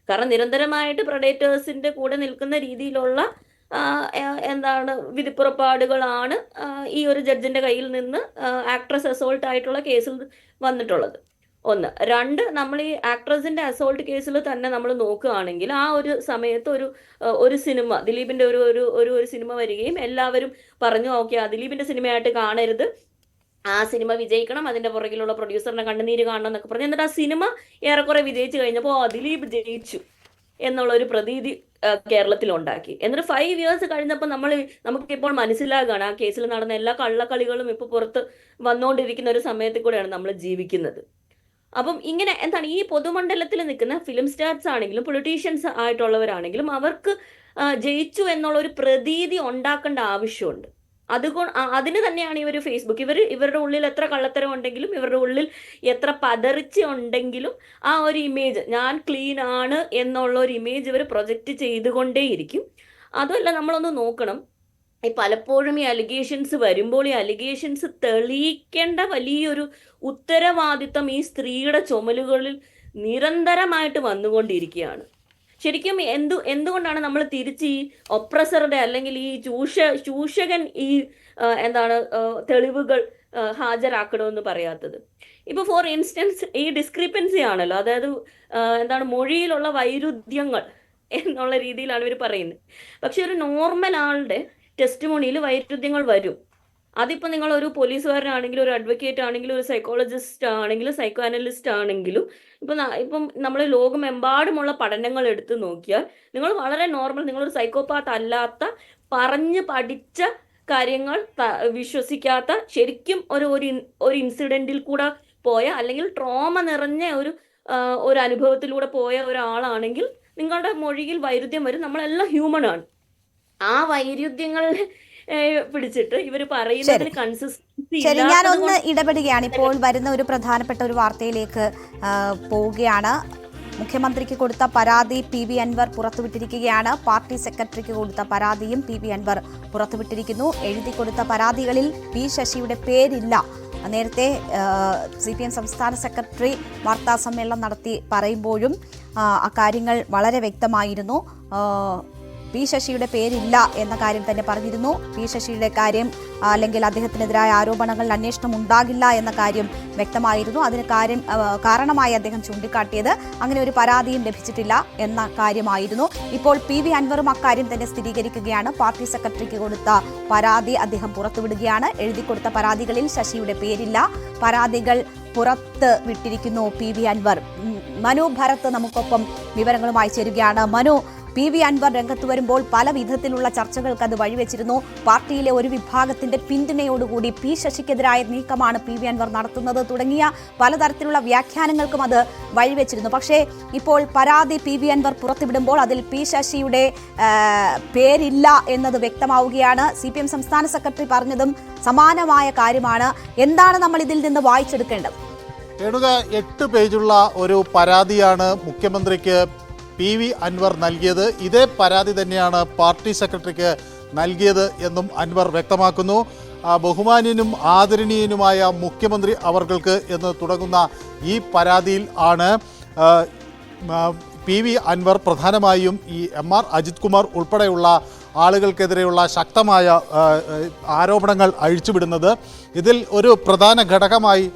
കാരണം നിരന്തരമായിട്ട് പ്രഡേറ്റേഴ്സിന്റെ കൂടെ നിൽക്കുന്ന രീതിയിലുള്ള എന്താണ് വിധിപ്പുറപ്പാടുകളാണ് ഈ ഒരു ജഡ്ജിന്റെ കയ്യിൽ നിന്ന് ആക്ട്രസ് അസോൾട്ട് ആയിട്ടുള്ള കേസിൽ വന്നിട്ടുള്ളത്. ഒന്ന്. രണ്ട്, നമ്മൾ ഈ ആക്ട്രസിന്റെ അസോൾട്ട് കേസിൽ തന്നെ നമ്മൾ നോക്കുകയാണെങ്കിൽ ആ ഒരു സമയത്ത് ഒരു സിനിമ, ദിലീപിന്റെ ഒരു സിനിമ വരികയും എല്ലാവരും പറഞ്ഞു, ഓക്കെ ദിലീപിന്റെ സിനിമയായിട്ട് കാണരുത്, ആ സിനിമ വിജയിക്കണം, അതിന്റെ പുറകിലുള്ള പ്രൊഡ്യൂസറിന്റെ കണ്ണുനീര് കാണണം എന്നൊക്കെ പറഞ്ഞു. എന്നിട്ട് ആ സിനിമ ഏറെക്കുറെ വിജയിച്ചു കഴിഞ്ഞപ്പോൾ ദിലീപ് ജയിച്ചു എന്നുള്ള ഒരു പ്രതീതി കേരളത്തിൽ ഉണ്ടാക്കി. എന്നിട്ട് 5 years കഴിഞ്ഞപ്പോൾ നമുക്കിപ്പോൾ മനസ്സിലാകുകയാണ് ആ കേസിൽ നടന്ന എല്ലാ കള്ളക്കളികളും ഇപ്പോൾ പുറത്ത് വന്നുകൊണ്ടിരിക്കുന്ന ഒരു സമയത്തിൽ കൂടെയാണ് നമ്മൾ ജീവിക്കുന്നത്. അപ്പം ഇങ്ങനെ എന്താണ് ഈ പൊതുമണ്ഡലത്തിൽ നിൽക്കുന്ന ഫിലിം സ്റ്റാർസ് ആണെങ്കിലും പൊളിറ്റീഷ്യൻസ് ആയിട്ടുള്ളവരാണെങ്കിലും അവർക്ക് ജയിച്ചു എന്നുള്ള ഒരു പ്രതീതി ഉണ്ടാക്കേണ്ട ആവശ്യമുണ്ട്. അതിന് തന്നെയാണ് ഇവർ ഫേസ്ബുക്ക്, ഇവരുടെ ഉള്ളിൽ എത്ര കള്ളത്തരം ഉണ്ടെങ്കിലും, ഇവരുടെ ഉള്ളിൽ എത്ര പതറിച്ച ഉണ്ടെങ്കിലും ആ ഒരു ഇമേജ്, ഞാൻ ക്ലീൻ ആണ് എന്നുള്ള ഒരു ഇമേജ് ഇവർ പ്രൊജക്റ്റ് ചെയ്തുകൊണ്ടേയിരിക്കും. അതുമല്ല, നമ്മളൊന്ന് നോക്കണം, പലപ്പോഴും ഈ അലിഗേഷൻസ് വരുമ്പോൾ ഈ അലിഗേഷൻസ് തെളിയിക്കേണ്ട വലിയൊരു ഉത്തരവാദിത്തം ഈ സ്ത്രീയുടെ ചുമലുകളിൽ നിരന്തരമായിട്ട് വന്നുകൊണ്ടിരിക്കുകയാണ്. ശരിക്കും എന്തുകൊണ്ടാണ് നമ്മൾ തിരിച്ച് ഈ ഒപ്രസറുടെ അല്ലെങ്കിൽ ഈ ചൂഷകൻ ഈ തെളിവുകൾ ഹാജരാക്കണമെന്ന് പറയാത്തത്? ഇപ്പൊ ഫോർ ഇൻസ്റ്റൻസ് ഈ ഡിസ്ക്രിപ്പൻസി ആണല്ലോ, അതായത് മൊഴിയിലുള്ള വൈരുദ്ധ്യങ്ങൾ എന്നുള്ള രീതിയിലാണ് ഇവർ പറയുന്നത്. പക്ഷെ ഒരു നോർമൽ ആളുടെ ടെസ്റ്റിമോണിയിൽ വൈരുദ്ധ്യങ്ങൾ വരും. അതിപ്പോൾ നിങ്ങൾ ഒരു പോലീസുകാരനാണെങ്കിലും ഒരു അഡ്വക്കേറ്റ് ആണെങ്കിലും ഒരു സൈക്കോളജിസ്റ്റ് ആണെങ്കിലും സൈക്കോ അനലിസ്റ്റ് ആണെങ്കിലും ഇപ്പം നമ്മൾ ലോകമെമ്പാടുമുള്ള പഠനങ്ങൾ എടുത്തു നോക്കിയാൽ നിങ്ങൾ വളരെ നോർമൽ, നിങ്ങളൊരു സൈക്കോപാത്ത് അല്ലാത്ത, പറഞ്ഞ് പഠിച്ച കാര്യങ്ങൾ വിശ്വസിക്കാത്ത, ശരിക്കും ഒരു ഇൻസിഡന്റിൽ കൂടെ പോയ അല്ലെങ്കിൽ ട്രോമ നിറഞ്ഞ ഒരു അനുഭവത്തിലൂടെ പോയ ഒരാളാണെങ്കിൽ നിങ്ങളുടെ മൊഴിയിൽ വൈരുദ്ധ്യം വരും. നമ്മളെല്ലാം ഹ്യൂമൺ ആണ്. ആ വൈരുദ്ധ്യങ്ങൾ പിടിച്ചിട്ട് ഇവർ പറയുന്നതിൽ കൺസിസ്റ്റൻസി. ശരി, ഞാനൊന്ന് ഇടപെടുകയാണ്. ഇപ്പോൾ വരുന്ന ഒരു പ്രധാനപ്പെട്ട ഒരു വാർത്തയിലേക്ക് പോവുകയാണ്. മുഖ്യമന്ത്രിക്ക് കൊടുത്ത പരാതി PV അൻവർ പുറത്തുവിട്ടിരിക്കുകയാണ്. പാർട്ടി സെക്രട്ടറിക്ക് കൊടുത്ത പരാതിയും PV അൻവർ പുറത്തുവിട്ടിരിക്കുന്നു. എഴുതി കൊടുത്ത പരാതികളിൽ P ശശിയുടെ പേരില്ല. നേരത്തെ CPM സംസ്ഥാന സെക്രട്ടറി വാർത്താ സമ്മേളനം നടത്തി പറയുമ്പോഴും അക്കാര്യങ്ങൾ വളരെ വ്യക്തമായിരുന്നു. P ശശിയുടെ പേരില്ല എന്ന കാര്യം തന്നെ പറഞ്ഞിരുന്നു. P ശശിയുടെ കാര്യം അല്ലെങ്കിൽ അദ്ദേഹത്തിനെതിരായ ആരോപണങ്ങളിൽ അന്വേഷണം ഉണ്ടാകില്ല എന്ന കാര്യം വ്യക്തമായിരുന്നു. അതിന് കാരണമായി അദ്ദേഹം ചൂണ്ടിക്കാട്ടിയത് അങ്ങനെ ഒരു പരാതിയും ലഭിച്ചിട്ടില്ല എന്ന കാര്യമായിരുന്നു. ഇപ്പോൾ PV അൻവറും അക്കാര്യം തന്നെ സ്ഥിരീകരിക്കുകയാണ്. പാർട്ടി സെക്രട്ടറിക്ക് കൊടുത്ത പരാതി അദ്ദേഹം പുറത്തുവിടുകയാണ്. എഴുതി കൊടുത്ത പരാതികളിൽ ശശിയുടെ പേരില്ല. പരാതികൾ പുറത്ത് വിട്ടിരിക്കുന്നു PV അൻവർ. മനു ഭരത് നമുക്കൊപ്പം വിവരങ്ങളുമായി ചേരുകയാണ്. മനു, PV അൻവർ രംഗത്ത് വരുമ്പോൾ പല വിധത്തിലുള്ള ചർച്ചകൾക്ക് അത് വഴിവെച്ചിരുന്നു. പാർട്ടിയിലെ ഒരു വിഭാഗത്തിന്റെ പിന്തുണയോടുകൂടി P ശശിക്കെതിരായ നീക്കമാണ് PV അൻവർ നടത്തുന്നത് തുടങ്ങിയ പലതരത്തിലുള്ള വ്യാഖ്യാനങ്ങൾക്കും അത് വഴിവെച്ചിരുന്നു. പക്ഷേ ഇപ്പോൾ പരാതി PV അൻവർ പുറത്തുവിടുമ്പോൾ അതിൽ P ശശിയുടെ പേരില്ല എന്നത് വ്യക്തമാവുകയാണ്. CPM സംസ്ഥാന സെക്രട്ടറി പറഞ്ഞതും സമാനമായ കാര്യമാണ്. എന്താണ് നമ്മൾ ഇതിൽ നിന്ന് വായിച്ചെടുക്കേണ്ടത്? 8 പേജുള്ള ഒരു പരാതിയാണ് മുഖ്യമന്ത്രിക്ക് PV അൻവർ നൽകിയത്. ഇതേ പരാതി തന്നെയാണ് പാർട്ടി സെക്രട്ടറിക്ക് നൽകിയത് എന്നും അൻവർ വ്യക്തമാക്കുന്നു. ബഹുമാന്യനും ആദരണീയനുമായ മുഖ്യമന്ത്രി അവർക്ക് എന്ന് തുടങ്ങുന്ന ഈ പരാതിയിൽ ആണ് PV അൻവർ പ്രധാനമായും ഈ MR അജിത് കുമാർ ഉൾപ്പെടെയുള്ള ആളുകൾക്കെതിരെയുള്ള ശക്തമായ ആരോപണങ്ങൾ അഴിച്ചുവിടുന്നത്. ഇതിൽ ഒരു പ്രധാന ഘടകമായി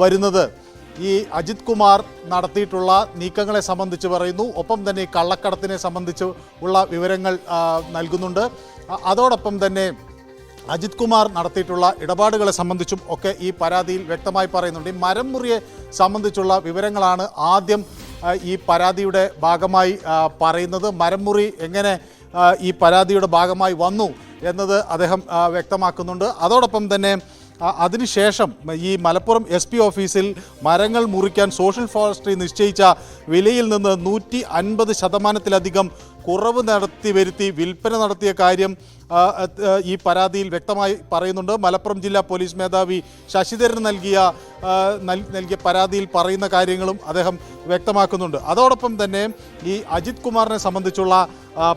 വരുന്നത് ഈ അജിത് കുമാർ നടത്തിയിട്ടുള്ള നീക്കങ്ങളെ സംബന്ധിച്ച് പറയുന്നു. ഒപ്പം തന്നെ കള്ളക്കടത്തിനെ സംബന്ധിച്ച് ഉള്ള വിവരങ്ങൾ നൽകുന്നുണ്ട്. അതോടൊപ്പം തന്നെ അജിത് കുമാർ നടത്തിയിട്ടുള്ള ഇടപാടുകളെ സംബന്ധിച്ചും ഒക്കെ ഈ പരാതിയിൽ വ്യക്തമായി പറയുന്നുണ്ട്. ഈ മരം മുറിയെ സംബന്ധിച്ചുള്ള വിവരങ്ങളാണ് ആദ്യം ഈ പരാതിയുടെ ഭാഗമായി പറയുന്നത്. മരം മുറി എങ്ങനെ ഈ പരാതിയുടെ ഭാഗമായി വന്നു എന്നത് അദ്ദേഹം വ്യക്തമാക്കുന്നുണ്ട്. അതോടൊപ്പം തന്നെ അതിനുശേഷം ഈ മലപ്പുറം SP ഓഫീസിൽ മരങ്ങൾ മുറിക്കാൻ സോഷ്യൽ ഫോറസ്ട്രി നിശ്ചയിച്ച വിലയിൽ നിന്ന് 150% കുറവ് വരുത്തി വിൽപ്പന നടത്തിയ കാര്യം ഈ പരാതിയിൽ വ്യക്തമായി പറയുന്നുണ്ട്. മലപ്പുറം ജില്ലാ പോലീസ് മേധാവി ശശിധരൻ നൽകിയ പരാതിയിൽ പറയുന്ന കാര്യങ്ങളും അദ്ദേഹം വ്യക്തമാക്കുന്നുണ്ട്. അതോടൊപ്പം തന്നെ ഈ അജിത് കുമാറിനെ സംബന്ധിച്ചുള്ള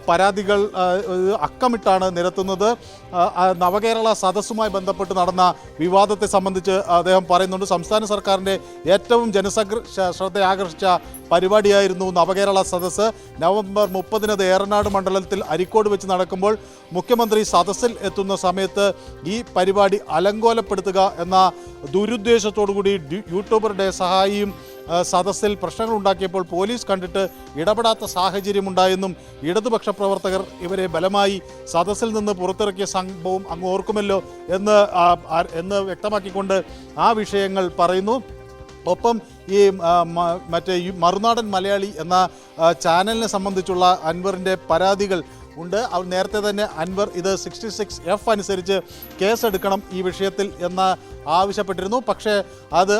പരാതികൾ അക്കമിട്ടാണ് നിരത്തുന്നത്. നവകേരള സദസ്സുമായി ബന്ധപ്പെട്ട് നടന്ന വിവാദത്തെ സംബന്ധിച്ച് അദ്ദേഹം പറയുന്നുണ്ട്. സംസ്ഥാന സർക്കാരിൻ്റെ ഏറ്റവും ശ്രദ്ധ ആകർഷിച്ച പരിപാടിയായിരുന്നു നവകേരള സദസ്സ്. നവംബർ 30 ഏറനാട് മണ്ഡലത്തിൽ അരിക്കോട് വെച്ച് നടക്കുമ്പോൾ മുഖ്യമന്ത്രി സദസ്സിൽ എത്തുന്ന സമയത്ത് ഈ പരിപാടി അലങ്കോലപ്പെടുത്തുക എന്ന ദുരുദ്ദേശത്തോടുകൂടി യൂട്യൂബറുടെ സഹായിയും സദസ്സിൽ പ്രശ്നങ്ങൾ ഉണ്ടാക്കിയപ്പോൾ പോലീസ് കണ്ടിട്ട് ഇടപെടാത്ത സാഹചര്യമുണ്ടായെന്നും ഇടതുപക്ഷ പ്രവർത്തകർ ഇവരെ ബലമായി സദസ്സിൽ നിന്ന് പുറത്തിറക്കിയ സംഭവം അങ്ങ് ഓർക്കുമല്ലോ എന്ന് വ്യക്തമാക്കിക്കൊണ്ട് ആ വിഷയങ്ങൾ പറയുന്നു. ഒപ്പം ഈ മറ്റേ മറുനാടൻ മലയാളി എന്ന ചാനലിനെ സംബന്ധിച്ചുള്ള അൻവറിൻ്റെ പരാതികൾ ഉണ്ട്. നേരത്തെ തന്നെ അൻവർ ഇത് 66F അനുസരിച്ച് കേസെടുക്കണം ഈ വിഷയത്തിൽ എന്ന് ആവശ്യപ്പെട്ടിരുന്നു. പക്ഷേ അത്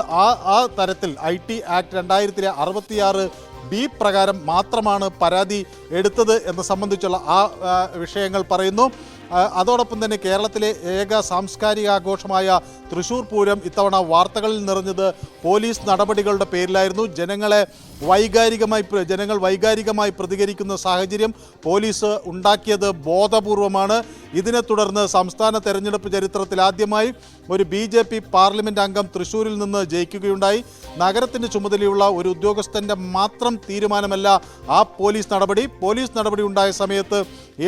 ആ തരത്തിൽ IT ആക്ട് 2066B പ്രകാരം മാത്രമാണ് പരാതി എടുത്തത് എന്ന് സംബന്ധിച്ചുള്ള ആ വിഷയങ്ങൾ പറയുന്നു. അതോടൊപ്പം തന്നെ കേരളത്തിലെ ഏക സാംസ്കാരികാഘോഷമായ തൃശ്ശൂർ പൂരം ഇത്തവണ വാർത്തകളിൽ നിറഞ്ഞത് പോലീസ് നടപടികളുടെ പേരിലായിരുന്നു. ജനങ്ങൾ വൈകാരികമായി പ്രതികരിക്കുന്ന സാഹചര്യം പോലീസ് ഉണ്ടാക്കിയത് ബോധപൂർവമാണ്. ഇതിനെ തുടർന്ന് സംസ്ഥാന തെരഞ്ഞെടുപ്പ് ചരിത്രത്തിൽ ആദ്യമായി ഒരു BJP പാർലമെൻറ്റ് അംഗം തൃശ്ശൂരിൽ നിന്ന് ജയിക്കുകയുണ്ടായി. നഗരത്തിൻ്റെ ചുമതലയുള്ള ഒരു ഉദ്യോഗസ്ഥൻ്റെ മാത്രം തീരുമാനമല്ല ആ പോലീസ് നടപടി ഉണ്ടായ സമയത്ത്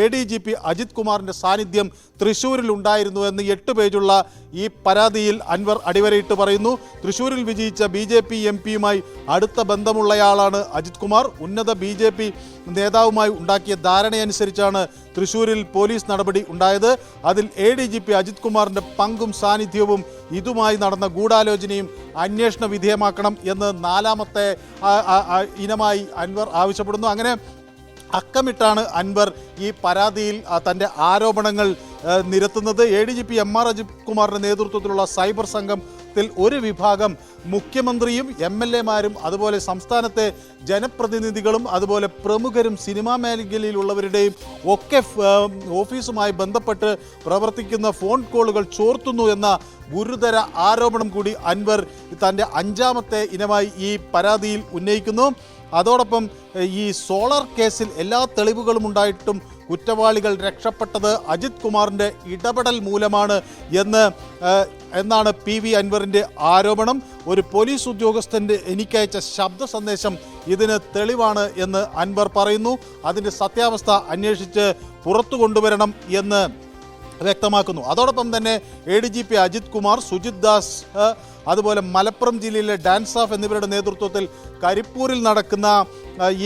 ADGP അജിത് കുമാറിൻ്റെ സാന്നിധ്യം തൃശ്ശൂരിൽ ഉണ്ടായിരുന്നു എന്ന് 8 പേജുള്ള ഈ പരാതിയിൽ അൻവർ അടിവരയിട്ട് പറയുന്നു. തൃശ്ശൂരിൽ വിജയിച്ച BJP MP-യുമായി അടുത്ത ബന്ധമുള്ളയാളാണ് അജിത് കുമാർ. ഉന്നത BJP നേതാവുമായി ഉണ്ടാക്കിയ ധാരണയനുസരിച്ചാണ് തൃശ്ശൂരിൽ പോലീസ് നടപടി ഉണ്ടായത്. അതിൽ ADGP അജിത് കുമാറിൻ്റെ പങ്കും സാന്നിധ്യവും ഇതുമായി നടന്ന ഗൂഢാലോചനയും അന്വേഷണ വിധേയമാക്കണം എന്ന് 4ാമത്തെ ഇനമായി അൻവർ ആവശ്യപ്പെടുന്നു. അങ്ങനെ അക്കമിട്ടാണ് അൻവർ ഈ പരാതിയിൽ തൻ്റെ ആരോപണങ്ങൾ നിരത്തുന്നത്. ADGP MR അജിത് കുമാറിൻ്റെ നേതൃത്വത്തിലുള്ള സൈബർ സംഘത്തിൽ ഒരു വിഭാഗം മുഖ്യമന്ത്രിയും MLA-മാരും അതുപോലെ സംസ്ഥാനത്തെ ജനപ്രതിനിധികളും അതുപോലെ പ്രമുഖരും സിനിമാ മേഖലയിലുള്ളവരുടെയും ഒക്കെ ഓഫീസുമായി ബന്ധപ്പെട്ട് പ്രവർത്തിക്കുന്ന ഫോൺ കോളുകൾ ചോർത്തുന്നു എന്ന ഗുരുതര ആരോപണം കൂടി അൻവർ തൻ്റെ 5ാമത്തെ ഇനമായി ഈ പരാതിയിൽ ഉന്നയിക്കുന്നു. അതോടൊപ്പം ഈ സോളാർ കേസിൽ എല്ലാ തെളിവുകളും ഉണ്ടായിട്ടും കുറ്റവാളികൾ രക്ഷപ്പെട്ടത് അജിത് കുമാറിൻ്റെ ഇടപെടൽ മൂലമാണ് എന്നാണ് PV അൻവറിൻ്റെ ആരോപണം. ഒരു പോലീസ് ഉദ്യോഗസ്ഥൻ്റെ എനിക്കയച്ച ശബ്ദ സന്ദേശം ഇതിന് തെളിവാണ് എന്ന് അൻവർ പറയുന്നു. അതിൻ്റെ സത്യാവസ്ഥ അന്വേഷിച്ച് പുറത്തു കൊണ്ടുവരണം എന്ന് വ്യക്തമാക്കുന്നു. അതോടൊപ്പം തന്നെ ADGP അജിത് കുമാർ, സുജിത് ദാസ്, അതുപോലെ മലപ്പുറം ജില്ലയിലെ ഡാൻസ് ഓഫ് എന്നിവരുടെ നേതൃത്വത്തിൽ കരിപ്പൂരിൽ നടക്കുന്ന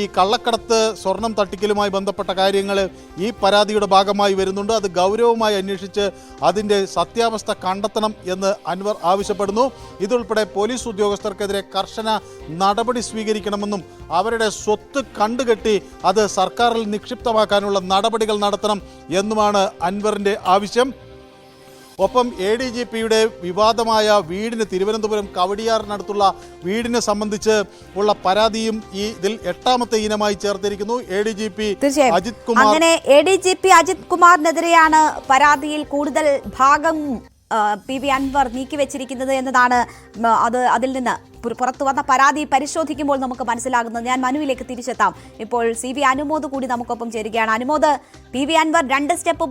ഈ കള്ളക്കടത്ത് സ്വർണം തട്ടിക്കലുമായി ബന്ധപ്പെട്ട കാര്യങ്ങൾ ഈ പരാതിയുടെ ഭാഗമായി വരുന്നുണ്ട്. അത് ഗൗരവമായി അന്വേഷിച്ച് അതിൻ്റെ സത്യാവസ്ഥ കണ്ടെത്തണം എന്ന് അൻവർ ആവശ്യപ്പെടുന്നു. ഇതുൾപ്പെടെ പോലീസ് ഉദ്യോഗസ്ഥർക്കെതിരെ കർശന നടപടി സ്വീകരിക്കണമെന്നും അവരുടെ സ്വത്ത് കണ്ടുകെട്ടി അത് സർക്കാരിൽ നിക്ഷിപ്തമാക്കാനുള്ള നടപടികൾ നടത്തണം എന്നുമാണ് അൻവറിൻ്റെ ആവശ്യം. ഒപ്പം ADGP-യുടെ വിവാദമായ വീടിന് തിരുവനന്തപുരം കവടിയാറിനടുത്തുള്ള വീടിനെ സംബന്ധിച്ച് ഉള്ള പരാതിയും ഇതിൽ 8ാമത്തെ ഇനമായി ചേർത്തിരിക്കുന്നു. ADGP അജിത് കുമാർ. അങ്ങനെ ADGP അജിത് കുമാറിനെതിരെയാണ് പരാതിയിൽ കൂടുതൽ ഭാഗം PV അൻവർ നീക്കിവെച്ചിരിക്കുന്നത് എന്നതാണ് അതിൽ നിന്ന് പുറത്തു വന്ന പരാതി പരിശോധിക്കുമ്പോൾ നമുക്ക് മനസ്സിലാകുന്നത്. ഞാൻ മനുവിലേക്ക് തിരിച്ചെത്താം. ഇപ്പോൾ CV അനുമോദ് കൂടി നമുക്കൊപ്പം ചേരുകയാണ്. അനുമോദ്, PV അൻവർ 2 സ്റ്റെപ്പ്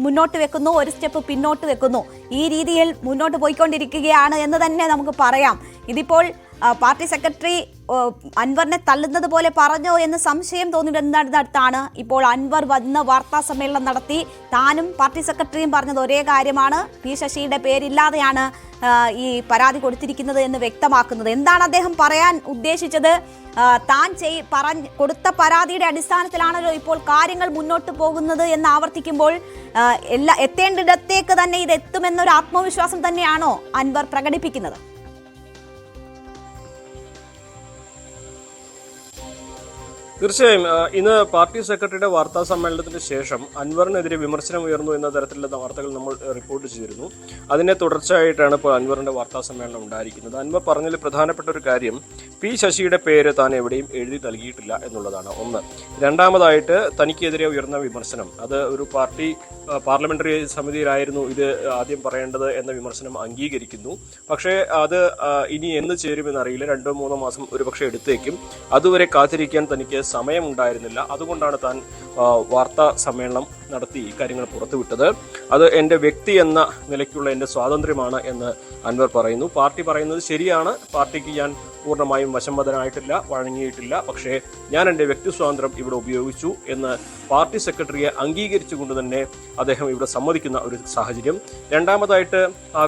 മുന്നോട്ട് വെക്കുന്നു, 1 സ്റ്റെപ്പ് പിന്നോട്ട് വെക്കുന്നു. ഈ രീതിയിൽ മുന്നോട്ട് പോയിക്കൊണ്ടിരിക്കുകയാണ് എന്ന് തന്നെ നമുക്ക് പറയാം. ഇതിപ്പോൾ പാർട്ടി സെക്രട്ടറി അൻവറിനെ തള്ളുന്നത് പോലെ പറഞ്ഞോ എന്ന് സംശയം തോന്നിയിടുന്നിടത്താണ് ഇപ്പോൾ അൻവർ വന്ന് വാർത്താ സമ്മേളനം നടത്തി താനും പാർട്ടി സെക്രട്ടറിയും പറഞ്ഞത് ഒരേ കാര്യമാണ്. P ശശിയുടെ പേരില്ലാതെയാണ് ഈ പരാതി കൊടുത്തിരിക്കുന്നത് എന്ന് വ്യക്തമാക്കുന്നത്. എന്താണ് അദ്ദേഹം പറയാൻ ഉദ്ദേശിച്ചത്? താൻ കൊടുത്ത പരാതിയുടെ അടിസ്ഥാനത്തിലാണല്ലോ ഇപ്പോൾ കാര്യങ്ങൾ മുന്നോട്ട് പോകുന്നത് എന്ന് ആവർത്തിക്കുമ്പോൾ എത്തേണ്ടിടത്തേക്ക് തന്നെ ഇത് എത്തുമെന്നൊരു ആത്മവിശ്വാസം തന്നെയാണോ അൻവർ പ്രകടിപ്പിക്കുന്നത്? തീർച്ചയായും ഇന്ന് പാർട്ടി സെക്രട്ടറിയുടെ വാർത്താ സമ്മേളനത്തിന് ശേഷം അൻവറിനെതിരെ വിമർശനം ഉയർന്നു എന്ന തരത്തിലുള്ള വാർത്തകൾ നമ്മൾ റിപ്പോർട്ട് ചെയ്തിരുന്നു. അതിനെ തുടർച്ചയായിട്ടാണ് ഇപ്പോൾ അൻവറിന്റെ വാർത്താ സമ്മേളനം ഉണ്ടായിരിക്കുന്നത്. അൻവർ പറഞ്ഞതിൽ പ്രധാനപ്പെട്ട ഒരു കാര്യം പി ശശിയുടെ പേര് താൻ എവിടെയും എഴുതി നൽകിയിട്ടില്ല എന്നുള്ളതാണ് ഒന്ന്. രണ്ടാമതായിട്ട് തനിക്കെതിരെ ഉയർന്ന വിമർശനം, അത് ഒരു പാർലമെന്ററി സമിതിയിലായിരുന്നു ഇത് ആദ്യം പറയേണ്ടത് എന്ന വിമർശനം അംഗീകരിക്കുന്നു. പക്ഷേ അത് ഇനി എന്ന് ചേരുമെന്നറിയില്ല, 2-3 മാസം ഒരുപക്ഷെ എടുത്തേക്കും. അതുവരെ കാത്തിരിക്കാൻ തനിക്ക് സമയമുണ്ടായിരുന്നില്ല. അതുകൊണ്ടാണ് താൻ വാർത്താ സമ്മേളനം നടത്തി ഇക്കാര്യങ്ങൾ പുറത്തുവിട്ടത്. അത് എൻ്റെ വ്യക്തി എന്ന നിലയ്ക്കുള്ള എൻ്റെ സ്വാതന്ത്ര്യമാണ് എന്ന് അൻവർ പറയുന്നു. പാർട്ടി പറയുന്നത് ശരിയാണ്, പാർട്ടിക്ക് ഞാൻ പൂർണ്ണമായും വശംവദനായിട്ടില്ല, വഴങ്ങിയിട്ടില്ല. പക്ഷേ ഞാൻ എൻ്റെ വ്യക്തി സ്വാതന്ത്ര്യം ഇവിടെ ഉപയോഗിച്ചു എന്ന് പാർട്ടി സെക്രട്ടറിയെ അംഗീകരിച്ചുകൊണ്ട് തന്നെ അദ്ദേഹം ഇവിടെ സമ്മതിക്കുന്ന ഒരു സാഹചര്യം. രണ്ടാമതായിട്ട്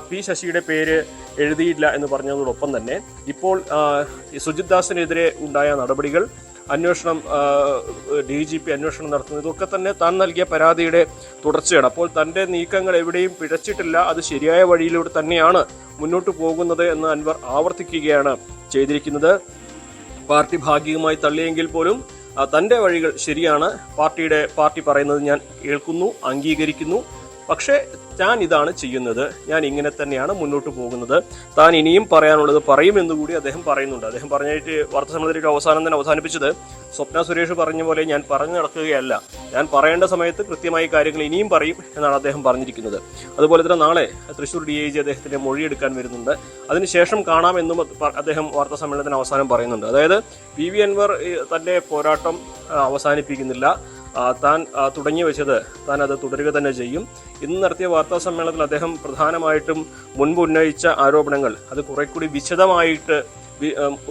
പി ശശിയുടെ പേര് എഴുതിയില്ല എന്ന് പറഞ്ഞതോടൊപ്പം തന്നെ ഇപ്പോൾ സുജിത് ദാസിനെതിരെ ഉണ്ടായ നടപടികൾ, അന്വേഷണം, DGP അന്വേഷണം നടത്തുന്നത്, ഇതൊക്കെ തന്നെ താൻ നൽകിയ പരാതിയുടെ തുടർച്ചയാണ്. അപ്പോൾ തൻ്റെ നീക്കങ്ങൾ എവിടെയും പിഴച്ചിട്ടില്ല, അത് ശരിയായ വഴിയിലൂടെ തന്നെയാണ് മുന്നോട്ട് പോകുന്നത് എന്ന് അൻവർ ആവർത്തിക്കുകയാണ് ചെയ്തിരിക്കുന്നത്. പാർട്ടി ഭാഗികമായി തള്ളിയെങ്കിൽ പോലും തൻ്റെ വഴികൾ ശരിയാണ്, പാർട്ടി പറയുന്നത് ഞാൻ കേൾക്കുന്നു, അംഗീകരിക്കുന്നു. പക്ഷേ ഞാൻ ഇതാണ് ചെയ്യുന്നത്, ഞാൻ ഇങ്ങനെ തന്നെയാണ് മുന്നോട്ട് പോകുന്നത്, താൻ ഇനിയും പറയാനുള്ളത് പറയുമെന്നുകൂടി അദ്ദേഹം പറയുന്നുണ്ട്. അദ്ദേഹം പറഞ്ഞിട്ട് വാർത്താസമ്മേളനത്തിലേക്ക് അവസാനം തന്നെ അവസാനിപ്പിച്ചത് സ്വപ്ന സുരേഷ് പറഞ്ഞ പോലെ ഞാൻ പറഞ്ഞു നടക്കുകയല്ല, ഞാൻ പറയേണ്ട സമയത്ത് കൃത്യമായി കാര്യങ്ങൾ ഇനിയും പറയും എന്നാണ് അദ്ദേഹം പറഞ്ഞിരിക്കുന്നത്. അതുപോലെ തന്നെ നാളെ തൃശ്ശൂർ DIG അദ്ദേഹത്തിന്റെ മൊഴിയെടുക്കാൻ വരുന്നുണ്ട്. അതിനുശേഷം കാണാമെന്നും അദ്ദേഹം വാർത്താ സമ്മേളനത്തിന് അവസാനം പറയുന്നുണ്ട്. അതായത് PV അൻവർ തന്റെ പോരാട്ടം അവസാനിപ്പിക്കുന്നില്ല, താൻ തുടങ്ങി വെച്ചത് താൻ അത് തുടരുക തന്നെ ചെയ്യും. ഇന്ന് നടത്തിയ വാർത്താ സമ്മേളനത്തിൽ അദ്ദേഹം പ്രധാനമായിട്ടും മുൻപ് ഉന്നയിച്ച ആരോപണങ്ങൾ അത് കുറെ കൂടി വിശദമായിട്ട്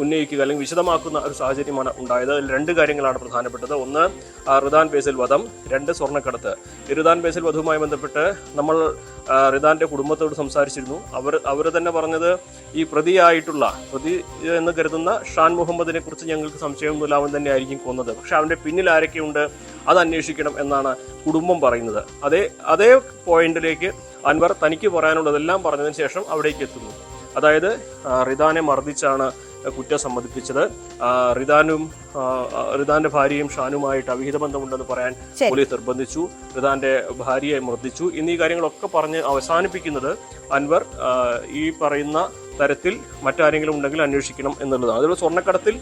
ഉന്നയിക്കുക അല്ലെങ്കിൽ വിശദമാക്കുന്ന ഒരു സാഹചര്യമാണ് ഉണ്ടായത്. അതിൽ 2 കാര്യങ്ങളാണ് പ്രധാനപ്പെട്ടത്. ഒന്ന്, റിദാൻ ബേസിൽ വധം. 2, സ്വർണ്ണക്കടത്ത്. ഈ റിദാൻ ബേസിൽ വധവുമായി ബന്ധപ്പെട്ട് നമ്മൾ റിദാന്റെ കുടുംബത്തോട് സംസാരിച്ചിരുന്നു. അവർ തന്നെ പറഞ്ഞത് ഈ പ്രതി എന്ന് കരുതുന്ന ഷാൻ മുഹമ്മദിനെ കുറിച്ച് ഞങ്ങൾക്ക് സംശയമൊന്നുമില്ല, അവൻ തന്നെ ആയിരിക്കും കൊന്നത്. പക്ഷെ അവന്റെ പിന്നിൽ ആരൊക്കെയുണ്ട് അത് അന്വേഷിക്കണം എന്നാണ് കുടുംബം പറയുന്നത്. അതേ പോയിന്റിലേക്ക് അൻവർ തനിക്ക് പറയാനുള്ളതെല്ലാം പറഞ്ഞതിന് ശേഷം അവിടേക്ക് എത്തുന്നു. അതായത് റിദാനെ മർദ്ദിച്ചാണ് കുറ്റം സമ്മതിപ്പിച്ചത്, റിദാന്റെ ഭാര്യയും ഷാനുമായിട്ട് അവിഹിത ബന്ധമുണ്ടെന്ന് പറയാൻ പോലീസ് നിർബന്ധിച്ചു, റിദാന്റെ ഭാര്യയെ മർദ്ദിച്ചു എന്നീ കാര്യങ്ങളൊക്കെ പറഞ്ഞ് അവസാനിപ്പിക്കുന്നത് അൻവർ ഈ പറയുന്ന തരത്തിൽ മറ്റാരെങ്കിലും ഉണ്ടെങ്കിൽ അന്വേഷിക്കണം എന്നുള്ളതാണ്. അതുപോലെ സ്വർണ്ണക്കടത്തിൽ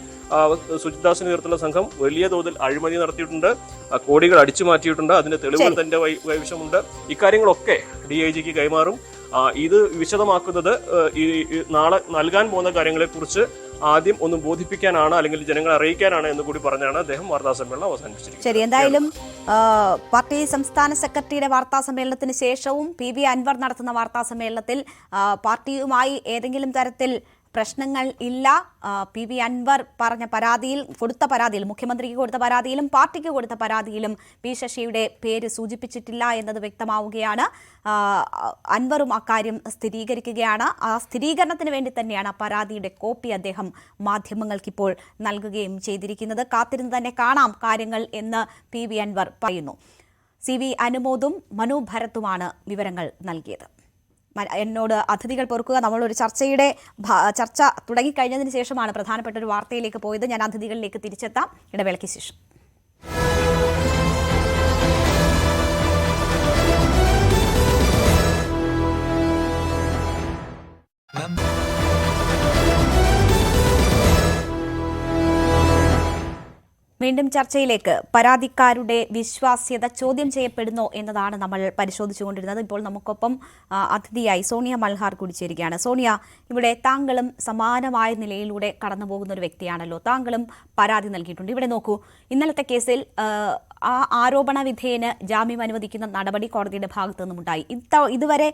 സുജിത് ദാസിന് നേതൃത്വത്തിലുള്ള സംഘം വലിയ തോതിൽ അഴിമതി നടത്തിയിട്ടുണ്ട്, കോടികൾ അടിച്ചു മാറ്റിയിട്ടുണ്ട്, അതിന്റെ തെളിവുകൾ തന്റെ കൈവശമുണ്ട്. ഇക്കാര്യങ്ങളൊക്കെ DIGക്ക് കൈമാറും. ഇത് വിശദമാക്കുന്നത് നാളെ നൽകാൻ പോകുന്ന കാര്യങ്ങളെക്കുറിച്ച് ആദ്യം ഒന്ന് ബോധിപ്പിക്കാനാണ്, അല്ലെങ്കിൽ ജനങ്ങളെ അറിയിക്കാനാണ് എന്ന് കൂടി പറഞ്ഞാണ് അദ്ദേഹം വാർത്താ സമ്മേളനം അവസാനിപ്പിച്ചിരിക്കുന്നത്. ശരി, എന്തായാലും പാർട്ടി സംസ്ഥാന സെക്രട്ടറിയുടെ വാർത്താ സമ്മേളനത്തിന് ശേഷവും PV അൻവർ നടത്തുന്ന വാർത്താ സമ്മേളനത്തിൽ പാർട്ടിയുമായി ഏതെങ്കിലും തരത്തിൽ പ്രശ്നങ്ങൾ ഇല്ല. PV അൻവർ കൊടുത്ത പരാതിയിൽ, മുഖ്യമന്ത്രിക്ക് കൊടുത്ത പരാതിയിലും പാർട്ടിക്ക് കൊടുത്ത പരാതിയിലും പി ശശിയുടെ പേര് സൂചിപ്പിച്ചിട്ടില്ല എന്നത് വ്യക്തമാവുകയാണ്. അൻവറും അക്കാര്യം സ്ഥിരീകരിക്കുകയാണ്. ആ സ്ഥിരീകരണത്തിന് വേണ്ടി തന്നെയാണ് ആ പരാതിയുടെ കോപ്പി അദ്ദേഹം മാധ്യമങ്ങൾക്കിപ്പോൾ നൽകുകയും ചെയ്തിരിക്കുന്നത്. കാത്തിരുന്ന് തന്നെ കാണാം കാര്യങ്ങൾ എന്ന് PV അൻവർ പറയുന്നു. CV അനുമോദും മനു ഭരത്തുമാണ് വിവരങ്ങൾ നൽകിയത്. എന്നോട് അതിഥികൾ പൊറുക്കുക, നമ്മളൊരു ചർച്ച തുടങ്ങിക്കഴിഞ്ഞതിന് ശേഷമാണ് പ്രധാനപ്പെട്ട ഒരു വാർത്തയിലേക്ക് പോയത്. ഞാൻ അതിഥികളിലേക്ക് തിരിച്ചെത്താം ഇടവേളയ്ക്ക് ശേഷം. വീണ്ടും ചർച്ചയിലേക്ക്. പരാതിക്കാരുടെ വിശ്വാസ്യത ചോദ്യം ചെയ്യപ്പെടുന്നോ എന്നതാണ് നമ്മൾ പരിശോധിച്ചുകൊണ്ടിരുന്നത്. ഇപ്പോൾ നമുക്കൊപ്പം അതിഥിയായി സോണിയ മൽഹാർ കൂടി ചേരുകയാണ്. സോണിയ, ഇവിടെ താങ്കളും സമാനമായ നിലയിലൂടെ കടന്നുപോകുന്ന ഒരു വ്യക്തിയാണല്ലോ, താങ്കളും പരാതി നൽകിയിട്ടുണ്ട്. ഇവിടെ നോക്കൂ, ഇന്നലത്തെ കേസിൽ ആ ആരോപണ വിധേയന് ജാമ്യം അനുവദിക്കുന്ന നടപടി കോടതിയുടെ ഭാഗത്തു നിന്നുമുണ്ടായി. ഇതുവരെ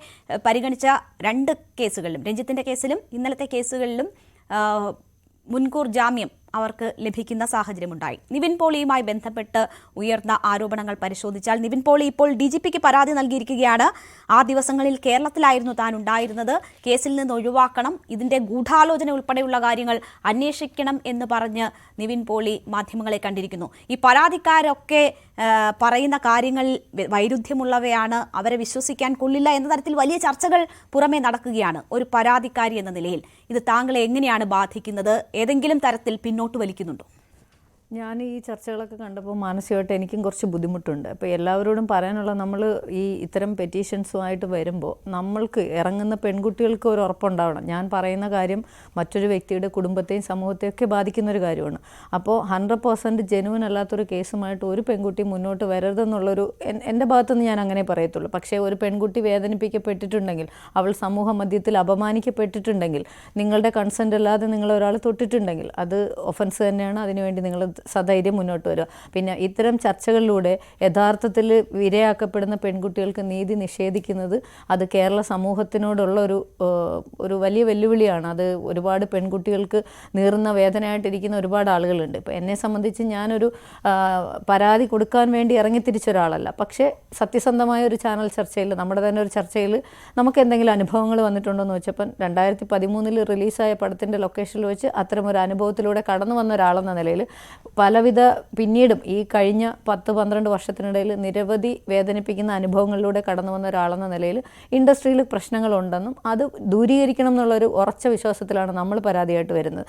പരിഗണിച്ച 2 കേസുകളിലും, രഞ്ജിത്തിന്റെ കേസിലും ഇന്നലത്തെ കേസുകളിലും മുൻകൂർ ജാമ്യം അവർക്ക് ലഭിക്കുന്ന സാഹചര്യമുണ്ടായി. നിവിൻ പോളിയുമായി ബന്ധപ്പെട്ട് ഉയർന്ന ആരോപണങ്ങൾ പരിശോധിച്ചാൽ നിവിൻ പോളി ഇപ്പോൾ DGPക്ക് പരാതി നൽകിയിരിക്കുകയാണ്. ആ ദിവസങ്ങളിൽ കേരളത്തിലായിരുന്നു താൻ ഉണ്ടായിരുന്നത്, കേസിൽ നിന്ന് ഒഴിവാക്കണം, ഇതിന്റെ ഗൂഢാലോചന ഉൾപ്പെടെയുള്ള കാര്യങ്ങൾ അന്വേഷിക്കണം എന്ന് പറഞ്ഞ് നിവിൻ പോളി മാധ്യമങ്ങളെ കണ്ടിരിക്കുന്നു. ഈ പരാതിക്കാരൊക്കെ പറയുന്ന കാര്യങ്ങൾ വൈരുദ്ധ്യമുള്ളവയാണ്, അവരെ വിശ്വസിക്കാൻ കൊള്ളില്ല എന്ന തരത്തിൽ വലിയ ചർച്ചകൾ പുറമേ നടക്കുകയാണ്. ഒരു പരാതിക്കാരി എന്ന നിലയിൽ ഇത് താങ്കളെ എങ്ങനെയാണ് ബാധിക്കുന്നത്? ഏതെങ്കിലും തരത്തിൽ പിന്നോട്ട് വലിക്കുന്നുണ്ടോ? ഞാൻ ഈ ചർച്ചകളൊക്കെ കണ്ടപ്പോൾ മാനസികമായിട്ട് എനിക്കും കുറച്ച് ബുദ്ധിമുട്ടുണ്ട്. അപ്പോൾ എല്ലാവരോടും പറയാനുള്ള, നമ്മൾ ഈ ഇത്തരം പെറ്റീഷൻസുമായിട്ട് വരുമ്പോൾ നമ്മൾക്ക് ഇറങ്ങുന്ന പെൺകുട്ടികൾക്ക് ഒരു ഉറപ്പുണ്ടാവണം. ഞാൻ പറയുന്ന കാര്യം മറ്റൊരു വ്യക്തിയുടെ കുടുംബത്തെയും സമൂഹത്തെയും ഒക്കെ ബാധിക്കുന്ന ഒരു കാര്യമാണ്. അപ്പോൾ 100% ജെനുവൻ അല്ലാത്തൊരു കേസുമായിട്ട് ഒരു പെൺകുട്ടി മുന്നോട്ട് വരരുതെന്നുള്ളൊരു എൻ്റെ ഭാഗത്തുനിന്ന് ഞാൻ അങ്ങനെ പറയത്തുള്ളൂ. പക്ഷേ ഒരു പെൺകുട്ടി വേദനിപ്പിക്കപ്പെട്ടിട്ടുണ്ടെങ്കിൽ, അവൾ സമൂഹ മധ്യത്തിൽ അപമാനിക്കപ്പെട്ടിട്ടുണ്ടെങ്കിൽ, നിങ്ങളുടെ കൺസെൻ്റ് അല്ലാതെ നിങ്ങളൊരാൾ തൊട്ടിട്ടുണ്ടെങ്കിൽ അത് ഒഫൻസ് തന്നെയാണ്. അതിനുവേണ്ടി നിങ്ങൾ സധൈര്യം മുന്നോട്ട് വരിക. പിന്നെ ഇത്തരം ചർച്ചകളിലൂടെ യഥാർത്ഥത്തിൽ ഇരയാക്കപ്പെടുന്ന പെൺകുട്ടികൾക്ക് നീതി നിഷേധിക്കുന്നത് അത് കേരള സമൂഹത്തിനോടുള്ള ഒരു വലിയ വെല്ലുവിളിയാണ്. അത് ഒരുപാട് പെൺകുട്ടികൾക്ക് നീറുന്ന വേദനയായിട്ടിരിക്കുന്ന ഒരുപാട് ആളുകളുണ്ട്. ഇപ്പോൾ എന്നെ സംബന്ധിച്ച് ഞാനൊരു പരാതി കൊടുക്കാൻ വേണ്ടി ഇറങ്ങിത്തിരിച്ച ഒരാളല്ല. പക്ഷേ സത്യസന്ധമായ ഒരു ചാനൽ ചർച്ചയിൽ, നമ്മുടെ തന്നെ ഒരു ചർച്ചയിൽ നമുക്ക് എന്തെങ്കിലും അനുഭവങ്ങൾ വന്നിട്ടുണ്ടോ എന്ന് വെച്ചപ്പം 2013 റിലീസായ പടത്തിൻ്റെ ലൊക്കേഷനിൽ വെച്ച് അത്തരമൊരു അനുഭവത്തിലൂടെ കടന്നു വന്ന ഒരാളെന്ന നിലയിൽ പലവിധ പിന്നീടും ഈ കഴിഞ്ഞ 10-12 വർഷത്തിനിടയിൽ നിരവധി വേദനിപ്പിക്കുന്ന അനുഭവങ്ങളിലൂടെ കടന്നു വന്ന ഒരാളെന്ന നിലയിൽ ഇൻഡസ്ട്രിയിൽ പ്രശ്നങ്ങളുണ്ടെന്നും അത് ദൂരീകരിക്കണം എന്നുള്ളൊരു ഉറച്ച വിശ്വാസത്തിലാണ് നമ്മൾ പരാതിയായിട്ട് വരുന്നത്.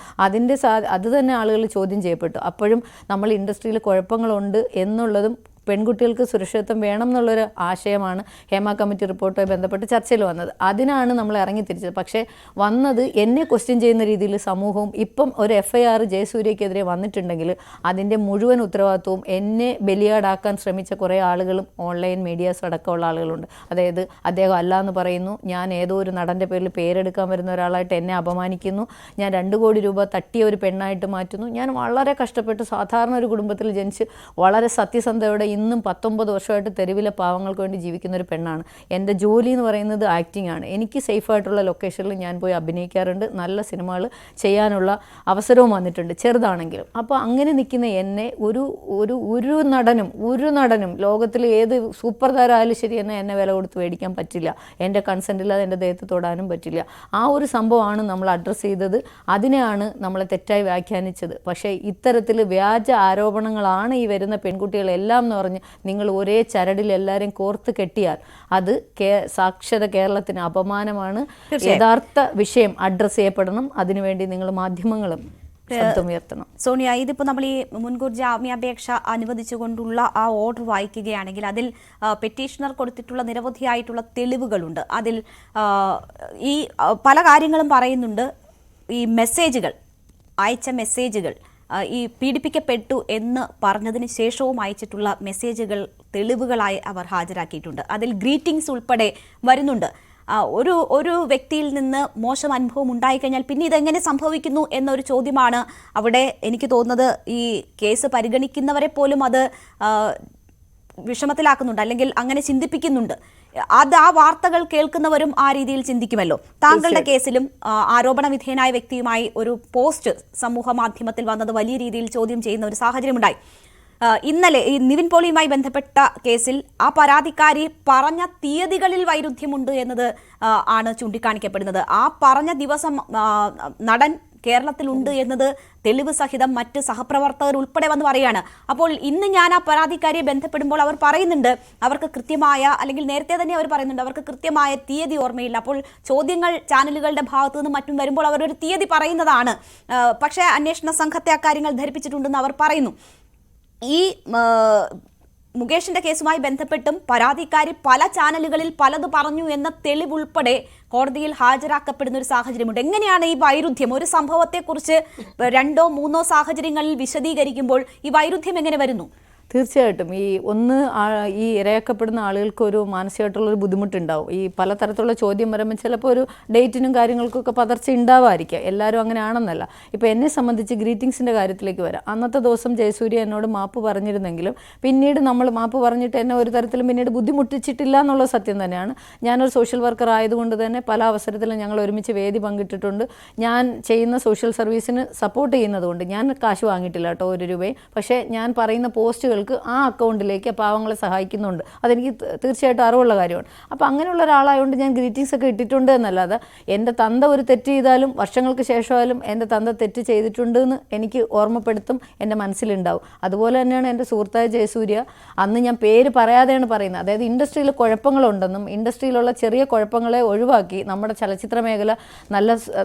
അത് തന്നെ ആളുകൾ ചോദ്യം ചെയ്യപ്പെട്ടു. അപ്പോഴും നമ്മൾ ഇൻഡസ്ട്രിയിൽ കുഴപ്പങ്ങളുണ്ട് എന്നുള്ളതും പെൺകുട്ടികൾക്ക് സുരക്ഷിതത്വം വേണം എന്നുള്ളൊരു ആശയമാണ് ഹേമ കമ്മിറ്റി റിപ്പോർട്ടുമായി ബന്ധപ്പെട്ട് ചർച്ചയിൽ വന്നത്. അതിനാണ് നമ്മൾ ഇറങ്ങിത്തിരിച്ചത്. പക്ഷേ വന്നത് എന്നെ ക്വസ്റ്റ്യൻ ചെയ്യുന്ന രീതിയിൽ സമൂഹവും ഇപ്പം ഒരു FIR ജയസൂര്യക്കെതിരെ വന്നിട്ടുണ്ടെങ്കിൽ അതിൻ്റെ മുഴുവൻ ഉത്തരവാദിത്വവും എന്നെ ബലിയാടാക്കാൻ ശ്രമിച്ച കുറേ ആളുകളും ഓൺലൈൻ മീഡിയാസ് അടക്കമുള്ള ആളുകളുണ്ട്. അതായത് അദ്ദേഹം അല്ല എന്ന് പറയുന്നു, ഞാൻ ഏതോ ഒരു നടൻ്റെ പേരിൽ പേരെടുക്കാൻ വരുന്ന ഒരാളായിട്ട് എന്നെ അപമാനിക്കുന്നു, ഞാൻ 2 കോടി രൂപ തട്ടിയ ഒരു പെണ്ണായിട്ട് മാറ്റുന്നു. ഞാൻ വളരെ കഷ്ടപ്പെട്ട് സാധാരണ ഒരു കുടുംബത്തിൽ ജനിച്ച് വളരെ സത്യസന്ധയോടെ ഇന്നും 19 വർഷമായിട്ട് തെരുവിലെ പാവങ്ങൾക്ക് വേണ്ടി ജീവിക്കുന്ന ഒരു പെണ്ണാണ്. എൻ്റെ ജോലി എന്ന് പറയുന്നത് ആക്ടിംഗ് ആണ്. എനിക്ക് സേഫായിട്ടുള്ള ലൊക്കേഷനിൽ ഞാൻ പോയി അഭിനയിക്കാറുണ്ട്. നല്ല സിനിമകൾ ചെയ്യാനുള്ള അവസരവും വന്നിട്ടുണ്ട്, ചെറുതാണെങ്കിലും. അപ്പോൾ അങ്ങനെ നിൽക്കുന്ന എന്നെ ഒരു നടനും ലോകത്തിൽ ഏത് സൂപ്പർ താരമായാലും ശരി എന്നെ വില കൊടുത്ത് മേടിക്കാൻ പറ്റില്ല. എൻ്റെ കൺസെൻറ്റില്ലാതെ എൻ്റെ ദേഹത്ത് തൊടാനും പറ്റില്ല. ആ ഒരു സംഭവമാണ് നമ്മൾ അഡ്രസ്സ് ചെയ്തത്. അതിനെയാണ് നമ്മളെ തെറ്റായി വ്യാഖ്യാനിച്ചത്. പക്ഷേ ഇത്തരത്തിൽ വ്യാജ ആരോപണങ്ങളാണ് ഈ വരുന്ന പെൺകുട്ടികളെല്ലാം എന്ന് പറഞ്ഞ് നിങ്ങൾ ഒരേ ചരടിൽ എല്ലാവരെയും കോർത്ത് കെട്ടിയാൽ അത് സാക്ഷര കേരളത്തിന് അപമാനമാണ്. യഥാർത്ഥ വിഷയം അഡ്രസ്സ് ചെയ്യപ്പെടണം. അതിനുവേണ്ടി നിങ്ങൾ മാധ്യമങ്ങളും ശബ്ദമുയർത്തണം. സോണിയ, ഇതിപ്പോൾ നമ്മൾ ഈ മുൻകൂർ ജാമ്യാപേക്ഷ അനുവദിച്ചുകൊണ്ടുള്ള ആ ഓർഡർ വായിക്കുകയാണെങ്കിൽ അതിൽ പെറ്റീഷണർ കൊടുത്തിട്ടുള്ള നിരവധിയായിട്ടുള്ള തെളിവുകളുണ്ട്. അതിൽ ഈ പല കാര്യങ്ങളും പറയുന്നുണ്ട്. ഈ മെസ്സേജുകൾ, അയച്ച മെസ്സേജുകൾ, ഈ പീഡിപ്പിക്കപ്പെട്ടു എന്ന് പറഞ്ഞതിന് ശേഷവും അയച്ചിട്ടുള്ള മെസ്സേജുകൾ തെളിവുകളായി അവർ ഹാജരാക്കിയിട്ടുണ്ട്. അതിൽ ഗ്രീറ്റിംഗ്സ് ഉൾപ്പെടെ വരുന്നുണ്ട്. ഒരു വ്യക്തിയിൽ നിന്ന് മോശം അനുഭവം ഉണ്ടായിക്കഴിഞ്ഞാൽ പിന്നെ ഇതെങ്ങനെ സംഭവിക്കുന്നു എന്നൊരു ചോദ്യമാണ് അവിടെ എനിക്ക് തോന്നുന്നത് ഈ കേസ് പരിഗണിക്കുന്നവരെ പോലും അത് വിഷമത്തിലാക്കുന്നുണ്ട്, അല്ലെങ്കിൽ അങ്ങനെ ചിന്തിപ്പിക്കുന്നുണ്ട്. ആ വാർത്തകൾ കേൾക്കുന്നവരും ആ രീതിയിൽ ചിന്തിക്കുമല്ലോ. താങ്കളുടെ കേസിലും ആരോപണ വിധേയനായ വ്യക്തിയുമായി ഒരു പോസ്റ്റ് സമൂഹ മാധ്യമത്തിൽ വന്നത് വലിയ രീതിയിൽ ചോദ്യം ചെയ്യുന്ന ഒരു സാഹചര്യമുണ്ടായി. ഇന്നലെ ഈ നിവിൻ പോളിയുമായി ബന്ധപ്പെട്ട കേസിൽ ആ പരാതിക്കാരി പറഞ്ഞ തീയതികളിൽ വൈരുദ്ധ്യമുണ്ട് എന്നത് ആണ് ചൂണ്ടിക്കാണിക്കപ്പെടുന്നത്. ആ പറഞ്ഞ ദിവസം നടൻ കേരളത്തിലുണ്ട് എന്നത് തെളിവ് സഹിതം മറ്റ് സഹപ്രവർത്തകർ ഉൾപ്പെടെ വന്ന് പറയുകയാണ്. അപ്പോൾ ഇന്ന് ഞാൻ ആ പരാതിക്കാരിയെ ബന്ധപ്പെടുമ്പോൾ അവർ പറയുന്നുണ്ട് അവർക്ക് കൃത്യമായ, അല്ലെങ്കിൽ നേരത്തെ തന്നെ അവർ പറയുന്നുണ്ട് അവർക്ക് കൃത്യമായ തീയതി ഓർമ്മയില്ല. അപ്പോൾ ചോദ്യങ്ങൾ ചാനലുകളുടെ ഭാഗത്തു നിന്നും മറ്റും വരുമ്പോൾ അവർ ഒരു തീയതി പറയുന്നതാണ്. പക്ഷേ അന്വേഷണ സംഘത്തെ അക്കാര്യങ്ങൾ ധരിപ്പിച്ചിട്ടുണ്ടെന്ന് അവർ പറയുന്നു. ഈ മുകേഷിന്റെ കേസുമായി ബന്ധപ്പെട്ടും പരാതിക്കാരി പല ചാനലുകളിൽ പലത് പറഞ്ഞു എന്ന തെളിവുൾപ്പെടെ കോടതിയിൽ ഹാജരാക്കപ്പെടുന്ന ഒരു സാഹചര്യമുണ്ട്. എങ്ങനെയാണ് ഈ വൈരുദ്ധ്യം, ഒരു സംഭവത്തെക്കുറിച്ച് 2-3 സാഹചര്യങ്ങളിൽ വിശദീകരിക്കുമ്പോൾ ഈ വൈരുദ്ധ്യം എങ്ങനെ വരുന്നു? തീർച്ചയായിട്ടും ഈ ഇരയാക്കപ്പെടുന്ന ആളുകൾക്ക് ഒരു മാനസികമായിട്ടുള്ളൊരു ബുദ്ധിമുട്ടുണ്ടാവും. ഈ പലതരത്തിലുള്ള ചോദ്യം വരുമ്പോൾ ചിലപ്പോൾ ഒരു ഡേറ്റിനും കാര്യങ്ങൾക്കൊക്കെ പതർച്ച ഉണ്ടാവാതിരിക്കുക. എല്ലാവരും അങ്ങനെ ആണെന്നല്ല. ഇപ്പോൾ എന്നെ സംബന്ധിച്ച് ഗ്രീറ്റിംഗ്സിൻ്റെ കാര്യത്തിലേക്ക് വരാം. അന്നത്തെ ദിവസം ജയസൂര്യ എന്നോട് മാപ്പ് പറഞ്ഞിരുന്നെങ്കിലും പിന്നീട് നമ്മൾ മാപ്പ് പറഞ്ഞിട്ട് എന്നെ ഒരു തരത്തിലും പിന്നീട് ബുദ്ധിമുട്ടിച്ചിട്ടില്ല എന്നുള്ളത് സത്യം തന്നെയാണ്. ഞാനൊരു സോഷ്യൽ വർക്കർ ആയതുകൊണ്ട് തന്നെ പല അവസരത്തിലും ഞങ്ങൾ ഒരുമിച്ച് വേദി പങ്കിട്ടിട്ടുണ്ട്. ഞാൻ ചെയ്യുന്ന സോഷ്യൽ സർവീസിന് സപ്പോർട്ട് ചെയ്യുന്നതുകൊണ്ട് ഞാൻ കാശ് വാങ്ങിയിട്ടില്ല കേട്ടോ, 1 രൂപയും. പക്ഷേ ഞാൻ പറയുന്ന പോസ്റ്റുകൾ പെൺകുട്ടികൾക്ക് ആ അക്കൗണ്ടിലേക്ക് പാവങ്ങളെ സഹായിക്കുന്നുണ്ട്. അതെനിക്ക് തീർച്ചയായിട്ടും അറിവുള്ള കാര്യമാണ്. അപ്പോൾ അങ്ങനെയുള്ള ഒരാളായതുകൊണ്ട് ഞാൻ ഗ്രീറ്റിംഗ്സ് ഒക്കെ ഇട്ടിട്ടുണ്ട് എന്നല്ലാതെ എൻ്റെ തന്ത ഒരു തെറ്റ് ചെയ്താലും വർഷങ്ങൾക്ക് ശേഷമായാലും എൻ്റെ തന്ത തെറ്റ് ചെയ്തിട്ടുണ്ട് എന്ന് എനിക്ക് ഓർമ്മപ്പെടുത്തും, എൻ്റെ മനസ്സിലുണ്ടാവും. അതുപോലെ തന്നെയാണ് എൻ്റെ സുഹൃത്തായ ജയസൂര്യ. അന്ന് ഞാൻ പേര് പറയാതെയാണ് പറയുന്നത്. അതായത് ഇൻഡസ്ട്രിയിൽ കുഴപ്പങ്ങളുണ്ടെന്നും ഇൻഡസ്ട്രിയിലുള്ള ചെറിയ കുഴപ്പങ്ങളെ ഒഴിവാക്കി നമ്മുടെ ചലച്ചിത്ര മേഖല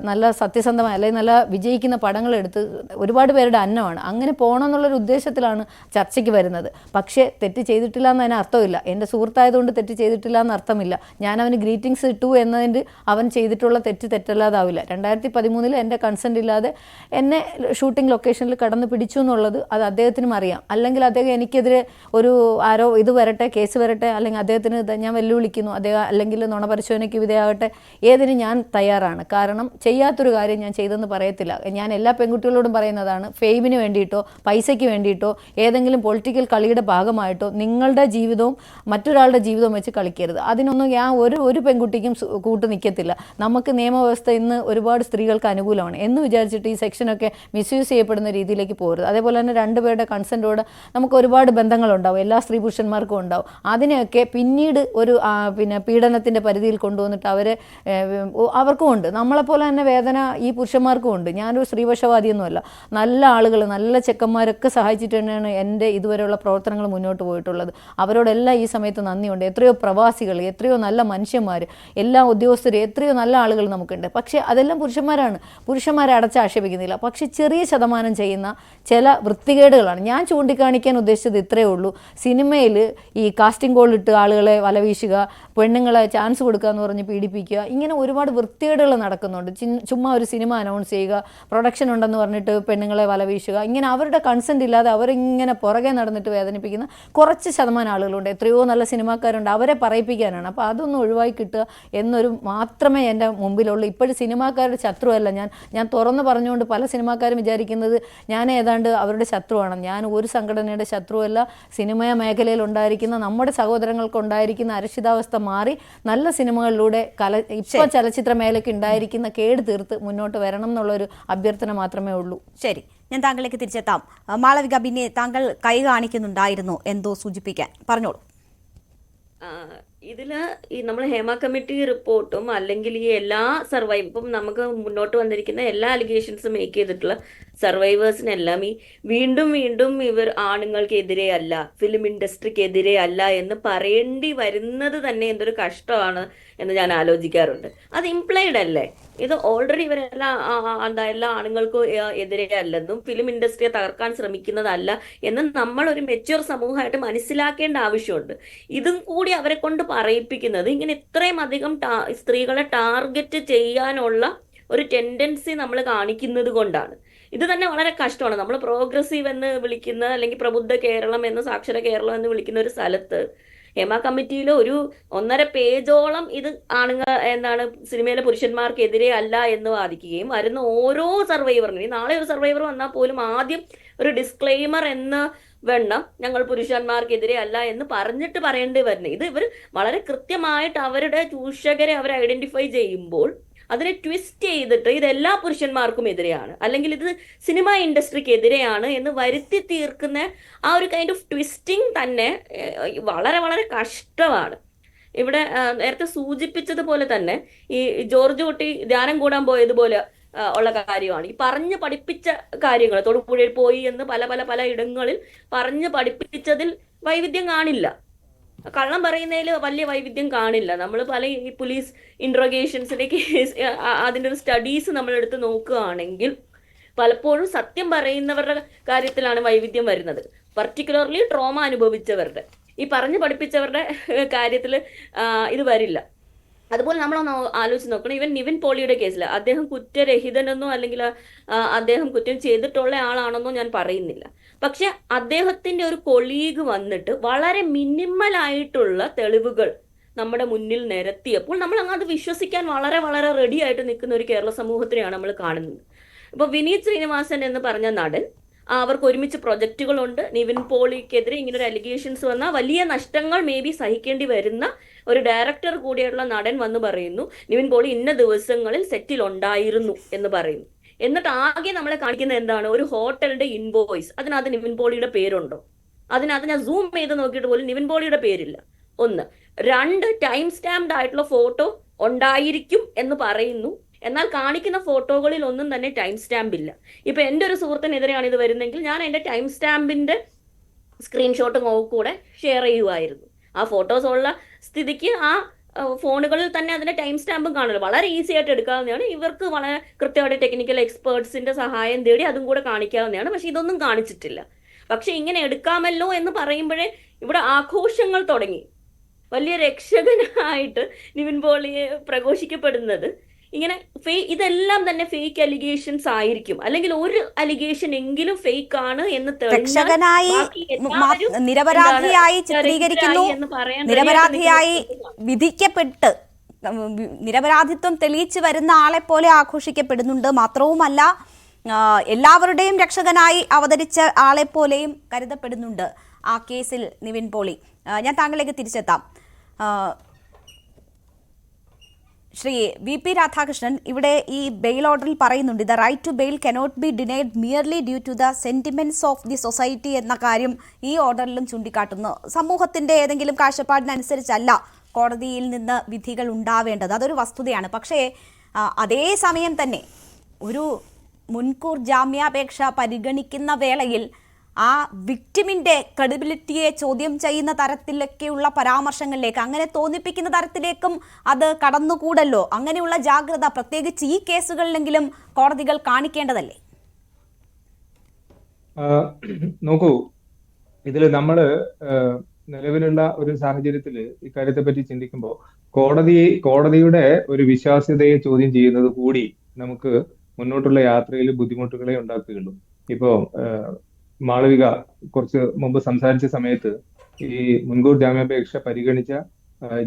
നല്ല സത്യസന്ധമായ അല്ലെങ്കിൽ നല്ല വിജയിക്കുന്ന പടങ്ങളെടുത്ത് ഒരുപാട് പേരുടെ അന്നമാണ്. അങ്ങനെ പോകണം എന്നുള്ളൊരു ഉദ്ദേശത്തിലാണ് ചർച്ചയ്ക്ക് വരുന്നത്. പക്ഷേ തെറ്റ് ചെയ്തിട്ടില്ല എന്ന് അതിന് അർത്ഥമില്ല. എൻ്റെ സുഹൃത്തായതുകൊണ്ട് തെറ്റ് ചെയ്തിട്ടില്ല എന്ന് അർത്ഥമില്ല. ഞാൻ അവന് ഗ്രീറ്റിംഗ്സ് ഇട്ടു എന്നതിൻ്റെ അവൻ ചെയ്തിട്ടുള്ള തെറ്റല്ലാതാവില്ല. 2013 എൻ്റെ കൺസെൻ്റ് ഇല്ലാതെ എന്നെ ഷൂട്ടിംഗ് ലൊക്കേഷനിൽ കടന്ന് പിടിച്ചു എന്നുള്ളത് അത് അദ്ദേഹത്തിനും അറിയാം. അല്ലെങ്കിൽ അദ്ദേഹം എനിക്കെതിരെ ഒരു ഇത് വരട്ടെ, കേസ് വരട്ടെ, അല്ലെങ്കിൽ അദ്ദേഹത്തിന് ഞാൻ വെല്ലുവിളിക്കുന്നു, അദ്ദേഹം അല്ലെങ്കിൽ നുണപരിശോധനയ്ക്ക് വിധേയമാകട്ടെ, ഏതിന് ഞാൻ തയ്യാറാണ്. കാരണം ചെയ്യാത്തൊരു കാര്യം ഞാൻ ചെയ്തെന്ന് പറയത്തില്ല. ഞാൻ എല്ലാ പെൺകുട്ടികളോടും പറയുന്നതാണ്, ഫെയിമിന് വേണ്ടിയിട്ടോ പൈസയ്ക്ക് വേണ്ടിയിട്ടോ ഏതെങ്കിലും പൊളിറ്റിക്കൽ കളിയുടെ ഭാഗമായിട്ടോ നിങ്ങളുടെ ജീവിതവും മറ്റൊരാളുടെ ജീവിതവും വെച്ച് കളിക്കരുത്. അതിനൊന്നും ഞാൻ ഒരു പെൺകുട്ടിക്കും കൂട്ടു നിൽക്കത്തില്ല. നമുക്ക് നിയമവ്യവസ്ഥ ഇന്ന് ഒരുപാട് സ്ത്രീകൾക്ക് അനുകൂലമാണ് എന്ന് വിചാരിച്ചിട്ട് ഈ സെക്ഷനൊക്കെ മിസ്യൂസ് ചെയ്യപ്പെടുന്ന രീതിയിലേക്ക് പോകരുത്. അതേപോലെ തന്നെ രണ്ടുപേരുടെ കൺസെൻറ്റോട് നമുക്ക് ഒരുപാട് ബന്ധങ്ങളുണ്ടാവും, എല്ലാ സ്ത്രീ പുരുഷന്മാർക്കും ഉണ്ടാവും. അതിനെയൊക്കെ പിന്നീട് ഒരു പീഡനത്തിൻ്റെ പരിധിയിൽ കൊണ്ടുവന്നിട്ട് അവർക്കും ഉണ്ട്. നമ്മളെപ്പോലെ തന്നെ വേദന ഈ പുരുഷന്മാർക്കും ഉണ്ട്. ഞാനൊരു സ്ത്രീപക്ഷവാദിയൊന്നുമല്ല. നല്ല ആളുകൾ, നല്ല ചെക്കന്മാരൊക്കെ സഹായിച്ചിട്ട് തന്നെയാണ് എൻ്റെ ഇതുവരെയുള്ള പ്രവർത്തനങ്ങൾ മുന്നോട്ട് പോയിട്ടുള്ളത്. അവരോടെല്ലാം ഈ സമയത്ത് നന്ദിയുണ്ട്. എത്രയോ പ്രവാസികൾ, എത്രയോ നല്ല മനുഷ്യന്മാർ, എല്ലാ ഉദ്യോഗസ്ഥരും, എത്രയോ നല്ല ആളുകൾ നമുക്കുണ്ട്. പക്ഷേ അതെല്ലാം പുരുഷന്മാരാണ്. പുരുഷന്മാരെ അടച്ചാക്ഷേപിക്കുന്നില്ല. പക്ഷേ ചെറിയ ശതമാനം ചെയ്യുന്ന ചില വൃത്തികേടുകളാണ് ഞാൻ ചൂണ്ടിക്കാണിക്കാൻ ഉദ്ദേശിച്ചത്. ഇത്രയേ ഉള്ളൂ. സിനിമയിൽ ഈ കാസ്റ്റിംഗ് കോൾ ഇട്ട് ആളുകളെ വലവീശുക, പെണ്ണുങ്ങളെ ചാൻസ് കൊടുക്കുക എന്ന് പറഞ്ഞ് പീഡിപ്പിക്കുക, ഇങ്ങനെ ഒരുപാട് വൃത്തികേടുകൾ നടക്കുന്നുണ്ട്. ചുമ്മാ ഒരു സിനിമ അനൗൺസ് ചെയ്യുക, പ്രൊഡക്ഷൻ ഉണ്ടെന്ന് പറഞ്ഞിട്ട് പെണ്ണുങ്ങളെ വലവീശുക, ഇങ്ങനെ അവരുടെ കൺസെൻറ്റ് ഇല്ലാതെ അവരിങ്ങനെ പുറകെ നടന്നിട്ട് വേദനിപ്പിക്കുന്ന കുറച്ച് ശതമാനം ആളുകളുണ്ട്. എത്രയോ നല്ല സിനിമാക്കാരുണ്ട്, അവരെ പറയിപ്പിക്കാനാണ്. അപ്പോൾ അതൊന്നും ഒഴിവാക്കി കിട്ടുക എന്നൊരു മാത്രമേ എൻ്റെ മുമ്പിലുള്ളൂ. ഇപ്പോഴും സിനിമാക്കാരുടെ ശത്രുവല്ല ഞാൻ തുറന്ന് പറഞ്ഞുകൊണ്ട് പല സിനിമാക്കാരും വിചാരിക്കുന്നത് ഞാൻ ഏതാണ്ട് അവരുടെ ശത്രുവാണ്. ഞാൻ ഒരു സംഘടനയുടെ ശത്രുവല്ല. സിനിമാ മേഖലയിൽ ഉണ്ടായിരിക്കുന്ന നമ്മുടെ സഹോദരങ്ങൾക്ക് ഉണ്ടായിരിക്കുന്ന അരക്ഷിതാവസ്ഥ മാറി നല്ല സിനിമകളിലൂടെ ഇപ്പോൾ ചലച്ചിത്ര മേഖലയ്ക്ക് ഉണ്ടായിരിക്കുന്ന കേട് തീർത്ത് മുന്നോട്ട് വരണം എന്നുള്ളൊരു അഭ്യർത്ഥന മാത്രമേ ഉള്ളൂ. ശരി, ഞാൻ താങ്കളിലേക്ക് തിരിച്ചെത്താം. മാളവിക, പിന്നെ താങ്കൾ കൈ കാണിക്കുന്നുണ്ടായിരുന്നു, എന്തോ സൂചിപ്പിക്കാൻ, പറഞ്ഞോളൂ. ഇതില് ഈ നമ്മൾ ഹേമ കമ്മിറ്റി റിപ്പോർട്ടും അല്ലെങ്കിൽ ഈ എല്ലാ ഇപ്പം നമുക്ക് മുന്നോട്ട് വന്നിരിക്കുന്ന എല്ലാ അലിഗേഷൻസും മേക്ക് ചെയ്തിട്ടുള്ള സർവൈവേഴ്സിനെല്ലാം ഈ വീണ്ടും വീണ്ടും ഇവർ ആണുങ്ങൾക്കെതിരെ അല്ല, ഫിലിം ഇൻഡസ്ട്രിക്കെതിരെ അല്ല എന്ന് പറയേണ്ടി വരുന്നത് തന്നെ എന്തൊരു കഷ്ടമാണ് എന്ന് ഞാൻ ആലോചിക്കാറുണ്ട്. അത് ഇംപ്ലൈഡ് അല്ലേ? ഇത് ഓൾറെഡി ഇവരെല്ലാം എല്ലാ ആണുങ്ങൾക്കും എതിരെ അല്ലെന്നും ഫിലിം ഇൻഡസ്ട്രിയെ തകർക്കാൻ ശ്രമിക്കുന്നതല്ല എന്നും നമ്മളൊരു മെച്യൂർ സമൂഹമായിട്ട് മനസ്സിലാക്കേണ്ട ആവശ്യമുണ്ട്. ഇതും കൂടി അവരെ കൊണ്ട് പറയിപ്പിക്കുന്നത് ഇങ്ങനെ ഇത്രയും അധികം സ്ത്രീകളെ ടാർഗറ്റ് ചെയ്യാനുള്ള ഒരു ടെൻഡൻസി നമ്മൾ കാണിക്കുന്നത് കൊണ്ടാണ്. ഇത് തന്നെ വളരെ കഷ്ടമാണ്. നമ്മൾ പ്രോഗ്രസീവ് എന്ന് വിളിക്കുന്ന അല്ലെങ്കിൽ പ്രബുദ്ധ കേരളം എന്ന് സാക്ഷര കേരളം എന്ന് വിളിക്കുന്ന ഒരു സ്ഥലത്ത് ഹേമ കമ്മിറ്റിയിൽ ഒരു 1.5 പേജോളം ഇത് സിനിമയിലെ പുരുഷന്മാർക്കെതിരെ അല്ല എന്ന് വാദിക്കുകയും വരുന്ന ഓരോ സർവൈവറിനും, നാളെ ഒരു സർവൈവർ വന്നാൽ പോലും ആദ്യം ഒരു ഡിസ്ക്ലെയിമർ എന്ന വെണ്ണം ഞങ്ങൾ പുരുഷന്മാർക്കെതിരെ അല്ല എന്ന് പറഞ്ഞിട്ട് പറയേണ്ടി വരുന്നത്. ഇത് ഇവർ വളരെ കൃത്യമായിട്ട് അവരുടെ ചൂഷകരെ അവർ ഐഡന്റിഫൈ ചെയ്യുമ്പോൾ അതിനെ ട്വിസ്റ്റ് ചെയ്തിട്ട് ഇത് എല്ലാ പുരുഷന്മാർക്കും എതിരെയാണ് അല്ലെങ്കിൽ ഇത് സിനിമ ഇൻഡസ്ട്രിക്ക് എതിരെയാണ് എന്ന് വരുത്തി തീർക്കുന്ന ആ ഒരു കൈൻഡ് ഓഫ് ട്വിസ്റ്റിംഗ് തന്നെ വളരെ വളരെ കഷ്ടമാണ്. ഇവിടെ നേരത്തെ സൂചിപ്പിച്ചതുപോലെ തന്നെ ഈ ജോർജ് കുട്ടി ധ്യാനം കൂടാൻ പോയതുപോലെ ഉള്ള കാര്യമാണ്. ഈ പറഞ്ഞ് പഠിപ്പിച്ച കാര്യങ്ങൾ, തൊടുപുഴയിൽ പോയി എന്ന് പല ഇടങ്ങളിൽ പറഞ്ഞ് പഠിപ്പിച്ചതിൽ വൈവിധ്യം കാണില്ല. കള്ളം പറയുന്നതിൽ വലിയ വൈവിധ്യം കാണില്ല. നമ്മൾ പല ഈ പോലീസ് ഇൻട്രോഗേഷൻസിലേക്ക് അതിൻ്റെ ഒരു സ്റ്റഡീസ് നമ്മളെടുത്ത് നോക്കുകയാണെങ്കിൽ പലപ്പോഴും സത്യം പറയുന്നവരുടെ കാര്യത്തിലാണ് വൈവിധ്യം വരുന്നത്. പർട്ടിക്കുലർലി ട്രോമ അനുഭവിച്ചവരുടെ, ഈ പറഞ്ഞ് പഠിപ്പിച്ചവരുടെ കാര്യത്തിൽ ഇത് വരില്ല. അതുപോലെ നമ്മളൊന്ന് ആലോചിച്ച് നോക്കണം. ഈവൻ നിവിൻ പോളിയുടെ കേസിൽ അദ്ദേഹം കുറ്റരഹിതനെന്നോ അല്ലെങ്കിൽ അദ്ദേഹം കുറ്റം ചെയ്തിട്ടുള്ള ആളാണെന്നോ ഞാൻ പറയുന്നില്ല. പക്ഷെ അദ്ദേഹത്തിന്റെ ഒരു കൊളീഗ് വന്നിട്ട് വളരെ മിനിമൽ ആയിട്ടുള്ള തെളിവുകൾ നമ്മുടെ മുന്നിൽ നിരത്തിയപ്പോൾ നമ്മൾ അത് വിശ്വസിക്കാൻ വളരെ വളരെ റെഡി ആയിട്ട് നിൽക്കുന്ന ഒരു കേരള സമൂഹത്തിനെയാണ് നമ്മൾ കാണുന്നത്. ഇപ്പൊ വിനീത് ശ്രീനിവാസൻ എന്ന് പറഞ്ഞ നടൻ, അവർക്ക് ഒരുമിച്ച് പ്രൊജക്റ്റുകളുണ്ട്. നിവിൻ പോളിക്കെതിരെ ഇങ്ങനെ ഒരു അലിഗേഷൻസ് വന്നാൽ വലിയ നഷ്ടങ്ങൾ മേ ബി സഹിക്കേണ്ടി വരുന്ന ഒരു ഡയറക്ടർ കൂടിയുള്ള നടൻ വന്ന് പറയുന്നു നിവിൻ പോളി ഇന്ന ദിവസങ്ങളിൽ സെറ്റിൽ ഉണ്ടായിരുന്നു എന്ന് പറയുന്നു. എന്നിട്ട് ആകെ നമ്മളെ കാണിക്കുന്നത് എന്താണ്? ഒരു ഹോട്ടലിന്റെ ഇൻവോയ്സ്, അതിനകത്ത് നിവിൻ പോളിയുടെ പേരുണ്ടോ? അതിനകത്ത് ഞാൻ സൂം ചെയ്ത് നോക്കിയിട്ട് പോലും നിവിൻ പോളിയുടെ പേരില്ല. 1. 2, ടൈം സ്റ്റാമ്പ്ഡ് ആയിട്ടുള്ള ഫോട്ടോ ഉണ്ടായിരിക്കും എന്ന് പറയുന്നു, എന്നാൽ കാണിക്കുന്ന ഫോട്ടോകളിൽ ഒന്നും തന്നെ ടൈം സ്റ്റാമ്പ് ഇല്ല. ഇപ്പൊ എൻ്റെ ഒരു സുഹൃത്തിനെതിരെയാണ് ഇത് വരുന്നെങ്കിൽ ഞാൻ എൻ്റെ ടൈം സ്റ്റാമ്പിന്റെ സ്ക്രീൻഷോട്ട് കൂടെ ഷെയർ ചെയ്യുമായിരുന്നു. ആ ഫോട്ടോസ് ഉള്ള സ്ഥിതിക്ക് ആ ഫോണുകളിൽ തന്നെ അതിന്റെ ടൈം സ്റ്റാമ്പും കാണുമല്ലോ, വളരെ ഈസി ആയിട്ട് എടുക്കാവുന്നതാണ്. ഇവർക്ക് വളരെ കൃത്യമായിട്ട് ടെക്നിക്കൽ എക്സ്പേർട്സിന്റെ സഹായം തേടി അതും കൂടെ കാണിക്കാവുന്നതാണ്. പക്ഷെ ഇതൊന്നും കാണിച്ചിട്ടില്ല. പക്ഷെ ഇങ്ങനെ എടുക്കാമല്ലോ എന്ന് പറയുമ്പോഴേ ഇവിടെ ആഘോഷങ്ങൾ തുടങ്ങി. വലിയ രക്ഷകനായിട്ട് നിവിൻ പോളിയെ പ്രഘോഷിക്കപ്പെടുന്നത് ഇങ്ങനെ ഇതെല്ലാം തന്നെ ഫേക്ക് അലിഗേഷൻസ് ആയിരിക്കും, അല്ലെങ്കിൽ ഒരു അലിഗേഷൻ എങ്കിലും ഫേക്ക് ആണ് എന്ന് രക്ഷകനായി നിരപരാധിയായി ചിത്രീകരിക്കുന്നു, നിരപരാധിയായി വിധിക്കപ്പെട്ട് നിരപരാധിത്വം തെളിയിച്ചു വരുന്ന ആളെ പോലെ ആഘോഷിക്കപ്പെടുന്നുണ്ട്. മാത്രവുമല്ല എല്ലാവരുടെയും രക്ഷകനായി അവതരിച്ച ആളെ പോലെയും കരുതപ്പെടുന്നുണ്ട് ആ കേസിൽ നിവിൻ പോളി. ഞാൻ താങ്കളിലേക്ക് തിരിച്ചെത്താം. ശ്രീ VP രാധാകൃഷ്ണൻ, ഇവിടെ ഈ ബെയിൽ ഓർഡറിൽ പറയുന്നുണ്ട്, the right to bail cannot be denied merely due to the sentiments of the society എന്ന കാര്യം ഈ ഓർഡറിലും ചൂണ്ടിക്കാട്ടുന്നു. സമൂഹത്തിന്റെ ഏതെങ്കിലും കാഴ്ചപ്പാടിനനുസരിച്ചല്ല കോടതിയിൽ നിന്ന് വിധികൾ ഉണ്ടാവേണ്ടത്, അതൊരു വസ്തുതയാണ്. പക്ഷേ അതേ സമയം തന്നെ ഒരു മുൻകൂർ ജാമ്യാപേക്ഷ പരിഗണിക്കുന്ന വേളയിൽ ആ വിക്ടിമിന്റെ ക്രെഡിബിലിറ്റിയെ ചോദ്യം ചെയ്യുന്ന തരത്തിലൊക്കെയുള്ള പരാമർശങ്ങളിലേക്ക്, അങ്ങനെ തോന്നിപ്പിക്കുന്ന തരത്തിലേക്കും അത് കടന്നുകൂടല്ലോ. അങ്ങനെയുള്ള ജാഗ്രത പ്രത്യേകിച്ച് ഈ കേസുകളിലെങ്കിലും കോടതികൾ കാണിക്കേണ്ടതല്ലേ? നോക്കൂ, ഇതിൽ നമ്മള് നിലവിലുള്ള ഒരു സാഹചര്യത്തിൽ ഇക്കാര്യത്തെ പറ്റി ചിന്തിക്കുമ്പോൾ കോടതിയുടെ ഒരു വിശ്വാസ്യതയെ ചോദ്യം ചെയ്യുന്നത് കൂടി നമുക്ക് മുന്നോട്ടുള്ള യാത്രയിൽ ബുദ്ധിമുട്ടുകളെ ഉണ്ടാക്കുകയുള്ളൂ. ഇപ്പോ മാളവിക കുറച്ച് മുമ്പ് സംസാരിച്ച സമയത്ത് ഈ മുൻകൂർ ജാമ്യാപേക്ഷ പരിഗണിച്ച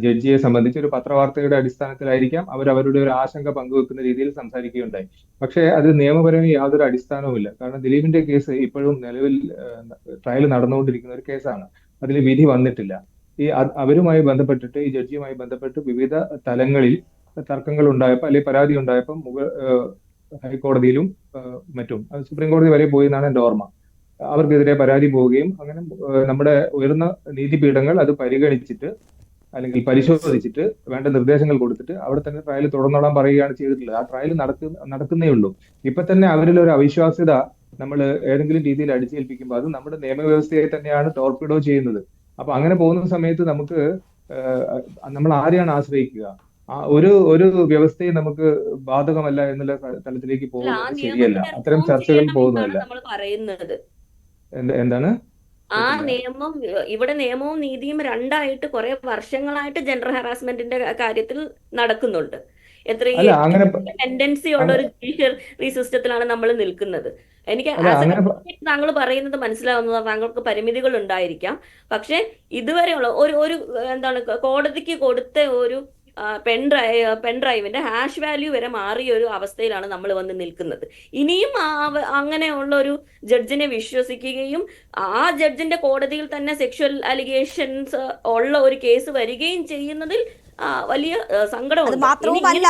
ജഡ്ജിയെ സംബന്ധിച്ച് ഒരു പത്രവാർത്തയുടെ അടിസ്ഥാനത്തിലായിരിക്കാം അവരുടെ ഒരു ആശങ്ക പങ്കുവെക്കുന്ന രീതിയിൽ സംസാരിക്കുകയുണ്ടായി. പക്ഷേ അത് നിയമപരമായി യാതൊരു അടിസ്ഥാനവുമില്ല. കാരണം ദിലീപിന്റെ കേസ് ഇപ്പോഴും നിലവിൽ ട്രയൽ നടന്നുകൊണ്ടിരിക്കുന്ന ഒരു കേസാണ്. അതിൽ വിധി വന്നിട്ടില്ല. അവരുമായി ബന്ധപ്പെട്ടിട്ട്, ഈ ജഡ്ജിയുമായി ബന്ധപ്പെട്ട് വിവിധ തലങ്ങളിൽ തർക്കങ്ങൾ ഉണ്ടായപ്പോൾ അല്ലെങ്കിൽ പരാതി ഉണ്ടായപ്പോൾ ഹൈക്കോടതിയിലും മറ്റും സുപ്രീം കോടതി വരെ പോയി എന്നാണ് എൻ്റെ ഓർമ്മ. അവർക്കെതിരെ പരാതി പോവുകയും അങ്ങനെ നമ്മുടെ ഉയർന്ന നീതിപീഠങ്ങൾ അത് പരിഗണിച്ചിട്ട് അല്ലെങ്കിൽ പരിശോധിച്ചിട്ട് വേണ്ട നിർദ്ദേശങ്ങൾ കൊടുത്തിട്ട് അവിടെ തന്നെ ട്രയൽ തുടർന്നോളാൻ പറയുകയാണ് ചെയ്തിട്ടുള്ളത്. ആ ട്രയൽ നടക്കുന്നേ ഉള്ളൂ. ഇപ്പൊ തന്നെ അവരിൽ ഒരു അവിശ്വാസ്യത നമ്മൾ ഏതെങ്കിലും രീതിയിൽ അടിച്ചേൽപ്പിക്കുമ്പോൾ അത് നമ്മുടെ നിയമവ്യവസ്ഥയെ തന്നെയാണ് ടോർപിഡോ ചെയ്യുന്നത്. അപ്പൊ അങ്ങനെ പോകുന്ന സമയത്ത് നമുക്ക് നമ്മൾ ആരെയാണ് ആശ്രയിക്കുക? ഒരു വ്യവസ്ഥയെ നമുക്ക് ബാധകമല്ല എന്നുള്ള തലത്തിലേക്ക് പോകുന്നത് ശരിയല്ല. അത്തരം ചർച്ചകൾ പോകുന്നതല്ല. എന്താണ് ആ നിയമം, ഇവിടെ നിയമവും നീതിയും രണ്ടായിട്ട് കുറെ വർഷങ്ങളായിട്ട് ജെൻഡർ ഹാരാസ്മെന്റിന്റെ കാര്യത്തിൽ നടക്കുന്നുണ്ട്. എത്രയും ടെൻഡൻസി ഉള്ള ഒരു ജുഡീഷ്യറി സിസ്റ്റത്തിലാണ് നമ്മൾ നിൽക്കുന്നത്. എനിക്ക് താങ്കൾ പറയുന്നത് മനസ്സിലാവുന്നത്, താങ്കൾക്ക് പരിമിതികൾ ഉണ്ടായിരിക്കാം. പക്ഷെ ഇതുവരെയുള്ള ഒരു എന്താണ് കോടതിക്ക് കൊടുത്ത ഒരു പെൻഡ്രൈവിന്റെ ഹാഷ് വാല്യൂ വരെ മാറിയ ഒരു അവസ്ഥയിലാണ് നമ്മൾ വന്ന് നിൽക്കുന്നത്. ഇനിയും അങ്ങനെയുള്ള ഒരു ജഡ്ജിനെ വിശ്വസിക്കുകയും ആ ജഡ്ജിന്റെ കോടതിയിൽ തന്നെ സെക്ഷൽ അലിഗേഷൻസ് ഉള്ള ഒരു കേസ് വരികയും ചെയ്യുന്നതിൽ വലിയ സങ്കടമുണ്ട്. മാത്രവുമല്ല,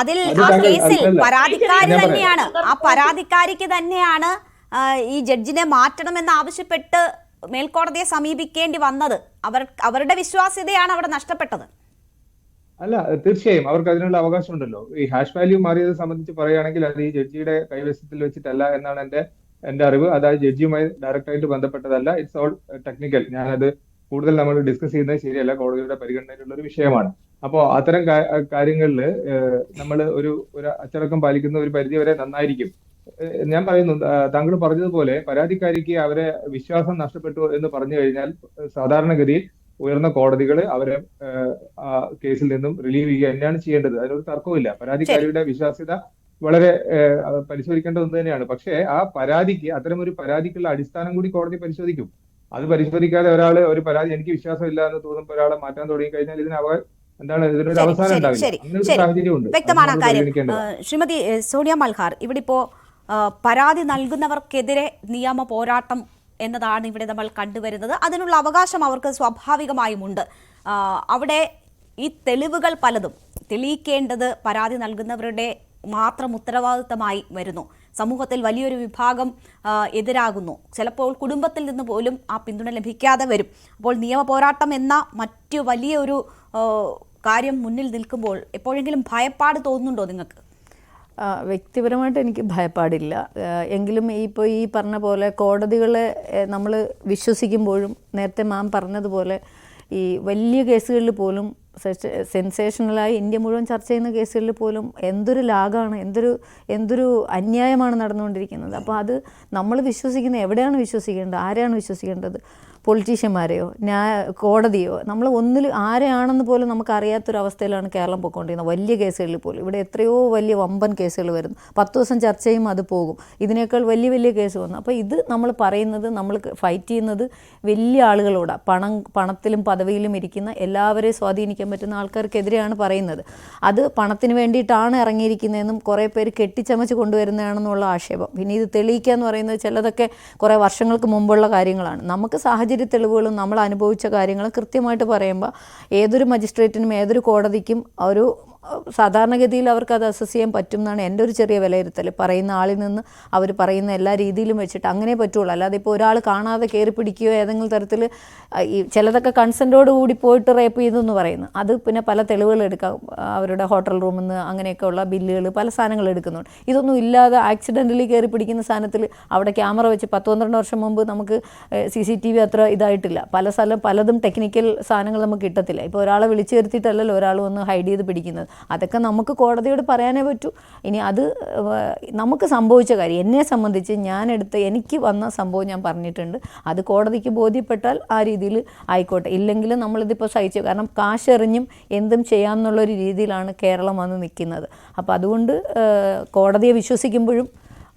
അതിൽ ആ കേസിൽ പരാതിക്കാരി തന്നെയാണ്, ആ പരാതിക്കാരിക്ക് തന്നെയാണ് ഈ ജഡ്ജിനെ മാറ്റണമെന്ന് ആവശ്യപ്പെട്ട് മേൽക്കോടതിയെ സമീപിക്കേണ്ടി വന്നത്. അവരുടെ വിശ്വാസ്യതയാണ് അവിടെ നഷ്ടപ്പെട്ടത്. അല്ല, തീർച്ചയായും അവർക്ക് അതിനുള്ള അവകാശം ഉണ്ടല്ലോ. ഈ ഹാഷ് വാല്യൂ മാറിയത് സംബന്ധിച്ച് പറയുകയാണെങ്കിൽ അത് ഈ ജഡ്ജിയുടെ കൈവശത്തിൽ വെച്ചിട്ടല്ല എന്നാണ് എന്റെ അറിവ്. അതായത് ജഡ്ജിയുമായി ഡയറക്റ്റായിട്ട് ബന്ധപ്പെട്ടതല്ല. It's all technical. ഞാനത് കൂടുതൽ നമ്മൾ ഡിസ്കസ് ചെയ്യുന്നത് ശരിയല്ല, കോടതിയുടെ പരിഗണനയിലുള്ള ഒരു വിഷയമാണ്. അപ്പോൾ അത്തരം കാര്യങ്ങളിൽ നമ്മൾ ഒരു അച്ചടക്കം പാലിക്കുന്ന ഒരു പരിധി വരെ നന്നായിരിക്കും. ഞാൻ പറയുന്നു, താങ്കൾ പറഞ്ഞതുപോലെ പരാതിക്കാരിക്ക് അവരെ വിശ്വാസം നഷ്ടപ്പെട്ടു എന്ന് പറഞ്ഞു കഴിഞ്ഞാൽ സാധാരണഗതിയിൽ ഉയർന്ന കോടതികൾ അവരെ ആ കേസിൽ നിന്നും റിലീവ് ചെയ്യുക തന്നെയാണ് ചെയ്യേണ്ടത്. അതിനൊരു തർക്കവുമില്ല. പരാതിക്കാരിയുടെ വിശ്വാസ്യത വളരെ പരിശോധിക്കേണ്ട ഒന്ന് തന്നെയാണ്. പക്ഷേ ആ പരാതിക്ക്, അത്തരം ഒരു പരാതിക്കുള്ള അടിസ്ഥാനം കൂടി കോടതി പരിശോധിക്കും. അത് പരിശോധിക്കാതെ ഒരു പരാതി എനിക്ക് വിശ്വാസമില്ല എന്ന് തോന്നുമ്പോൾ ഒരാളെ മാറ്റാൻ തുടങ്ങി കഴിഞ്ഞാൽ ഇതിനൊരു അവസാനം ഉണ്ടാവില്ല. അങ്ങനൊരു സാഹചര്യമുണ്ട്. വ്യക്തമാണ് കാര്യം. ശ്രീമതി സോണിയ മൽഹാർ, ഇവിടെ ഇപ്പോ പരാതി നൽകുന്നവർക്കെതിരെ നിയമ പോരാട്ടം എന്നതാണ് ഇവിടെ നമ്മൾ കണ്ടുവരുന്നത്. അതിനുള്ള അവകാശം അവർക്ക് സ്വാഭാവികമായുമുണ്ട്. അവിടെ ഈ തെളിവുകൾ പലതും തെളിയിക്കേണ്ടത് പരാതി നൽകുന്നവരുടെ മാത്രം ഉത്തരവാദിത്തമായി വരുന്നു. സമൂഹത്തിൽ വലിയൊരു വിഭാഗം എതിരാകുന്നു. ചിലപ്പോൾ കുടുംബത്തിൽ നിന്ന് പോലും ആ പിന്തുണ ലഭിക്കാതെ വരും. അപ്പോൾ നിയമ പോരാട്ടം എന്ന മറ്റു വലിയൊരു കാര്യം മുന്നിൽ നിൽക്കുമ്പോൾ എപ്പോഴെങ്കിലും ഭയപ്പാട് തോന്നുന്നുണ്ടോ നിങ്ങൾക്ക്? വ്യക്തിപരമായിട്ട് എനിക്ക് ഭയപ്പാടില്ല. എങ്കിലും ഇപ്പോൾ ഈ പറഞ്ഞ പോലെ കോടതികളെ നമ്മൾ വിശ്വസിക്കുമ്പോഴും നേരത്തെ മാം പറഞ്ഞതുപോലെ ഈ വലിയ കേസുകളിൽ പോലും സെൻസേഷണലായി ഇന്ത്യ മുഴുവൻ ചർച്ച ചെയ്യുന്ന കേസുകളിൽ പോലും എന്തൊരു ലാഗാണ്, എന്തൊരു അന്യായമാണ് നടന്നുകൊണ്ടിരിക്കുന്നത്. അപ്പോൾ അത് നമ്മൾ വിശ്വസിക്കുന്നത് എവിടെയാണ് വിശ്വസിക്കേണ്ടത്, ആരെയാണ് വിശ്വസിക്കേണ്ടത്? പൊളിറ്റീഷ്യന്മാരെയോ കോടതിയോ? നമ്മൾ ഒന്നിൽ ആരെയാണെന്ന് പോലും നമുക്കറിയാത്തൊരവസ്ഥയിലാണ് കേരളം പോയിക്കൊണ്ടിരിക്കുന്നത്. വലിയ കേസുകളിൽ പോലും ഇവിടെ എത്രയോ വലിയ വമ്പൻ കേസുകൾ വരുന്നു. 10 ദിവസം ചർച്ച ചെയ്യും, അത് പോകും. ഇതിനേക്കാൾ വലിയ കേസ് വന്നു. അപ്പോൾ ഇത് നമ്മൾ പറയുന്നത്, നമ്മൾ ഫൈറ്റ് ചെയ്യുന്നത് വലിയ ആളുകളോടാണ്. പണത്തിലും പദവിയിലും ഇരിക്കുന്ന എല്ലാവരെയും സ്വാധീനിക്കാൻ പറ്റുന്ന ആൾക്കാർക്കെതിരെയാണ് പറയുന്നത്. അത് പണത്തിന് വേണ്ടിയിട്ടാണ് ഇറങ്ങിയിരിക്കുന്നതെന്നും കുറേ പേര് കെട്ടിച്ചമച്ച് കൊണ്ടുവരുന്നതാണെന്നുള്ള ആക്ഷേപം. പിന്നെ ഇത് തെളിയിക്കുക എന്ന് പറയുന്നത് ചിലതൊക്കെ കുറേ വർഷങ്ങൾക്ക് മുമ്പുള്ള കാര്യങ്ങളാണ്. നമുക്ക് സാഹചര്യ തെളിവുകളും നമ്മൾ അനുഭവിച്ച കാര്യങ്ങളും കൃത്യമായിട്ട് പറയുമ്പോൾ ഏതൊരു മജിസ്ട്രേറ്റിനും ഏതൊരു കോടതിക്കും ഒരു സാധാരണഗതിയിൽ അവർക്ക് അത് അസസ് ചെയ്യാൻ പറ്റും എന്നാണ് എൻ്റെ ഒരു ചെറിയ വിലയിരുത്തൽ. പറയുന്ന ആളിൽ നിന്ന് അവർ പറയുന്ന എല്ലാ രീതിയിലും വെച്ചിട്ട് അങ്ങനെ പറ്റുള്ളൂ. അല്ലാതെ ഇപ്പോൾ ഒരാൾ കാണാതെ കയറി പിടിക്കുകയോ ഏതെങ്കിലും തരത്തിൽ ഈ ചിലതൊക്കെ കൺസെൻറ്റോട് കൂടി പോയിട്ട് റേപ്പ് ചെയ്തു എന്ന് പറയുന്നു. അത് പിന്നെ പല തെളിവുകൾ എടുക്കാം. അവരുടെ ഹോട്ടൽ റൂമിൽ നിന്ന് അങ്ങനെയൊക്കെയുള്ള ബില്ലുകൾ പല സാധനങ്ങൾ എടുക്കുന്നുണ്ട്. ഇതൊന്നും ഇല്ലാതെ ആക്സിഡൻ്റലി കയറി പിടിക്കുന്ന സാധനത്തിൽ അവിടെ ക്യാമറ വെച്ച് 10-12 വർഷം മുമ്പ് നമുക്ക് CCTV അത്ര ഇതായിട്ടില്ല. പലതും ടെക്നിക്കൽ സാധനങ്ങൾ നമുക്ക് കിട്ടത്തില്ല. ഇപ്പോൾ ഒരാളെ വിളിച്ചു വരുത്തിയിട്ടല്ലല്ലോ ഒരാൾ വന്ന് ഹൈഡ് ചെയ്ത് പിടിക്കുന്നത്. അതൊക്കെ നമുക്ക് കോടതിയോട് പറയാനേ പറ്റൂ. ഇനി അത് നമുക്ക് സംഭവിച്ച കാര്യം, എന്നെ സംബന്ധിച്ച് എനിക്ക് വന്ന സംഭവം ഞാൻ പറഞ്ഞിട്ടുണ്ട്. അത് കോടതിക്ക് ബോധ്യപ്പെട്ടാൽ ആ രീതിയിൽ ആയിക്കോട്ടെ. ഇല്ലെങ്കിലും നമ്മളിതിപ്പോൾ സഹിച്ചു. കാരണം കാശെറിഞ്ഞും എന്തും ചെയ്യാമെന്നുള്ളൊരു രീതിയിലാണ് കേരളം വന്ന് നിൽക്കുന്നത്. അപ്പോൾ അതുകൊണ്ട് കോടതിയെ വിശ്വസിക്കുമ്പോഴും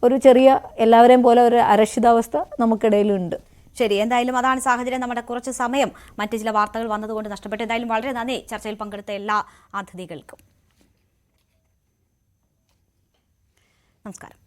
ഒരു ചെറിയ എല്ലാവരെയും പോലെ ഒരു അരക്ഷിതാവസ്ഥ നമുക്കിടയിലുണ്ട്. ശരി, എന്തായാലും അതാണ് സാഹചര്യം. നമ്മുടെ കുറച്ച് സമയം മറ്റു ചില വാർത്തകൾ വന്നതുകൊണ്ട് നഷ്ടപ്പെട്ടു. എന്തായാലും വളരെ നന്ദി ചർച്ചയിൽ പങ്കെടുത്ത എല്ലാ അതിഥികൾക്കും. നമസ്കാരം.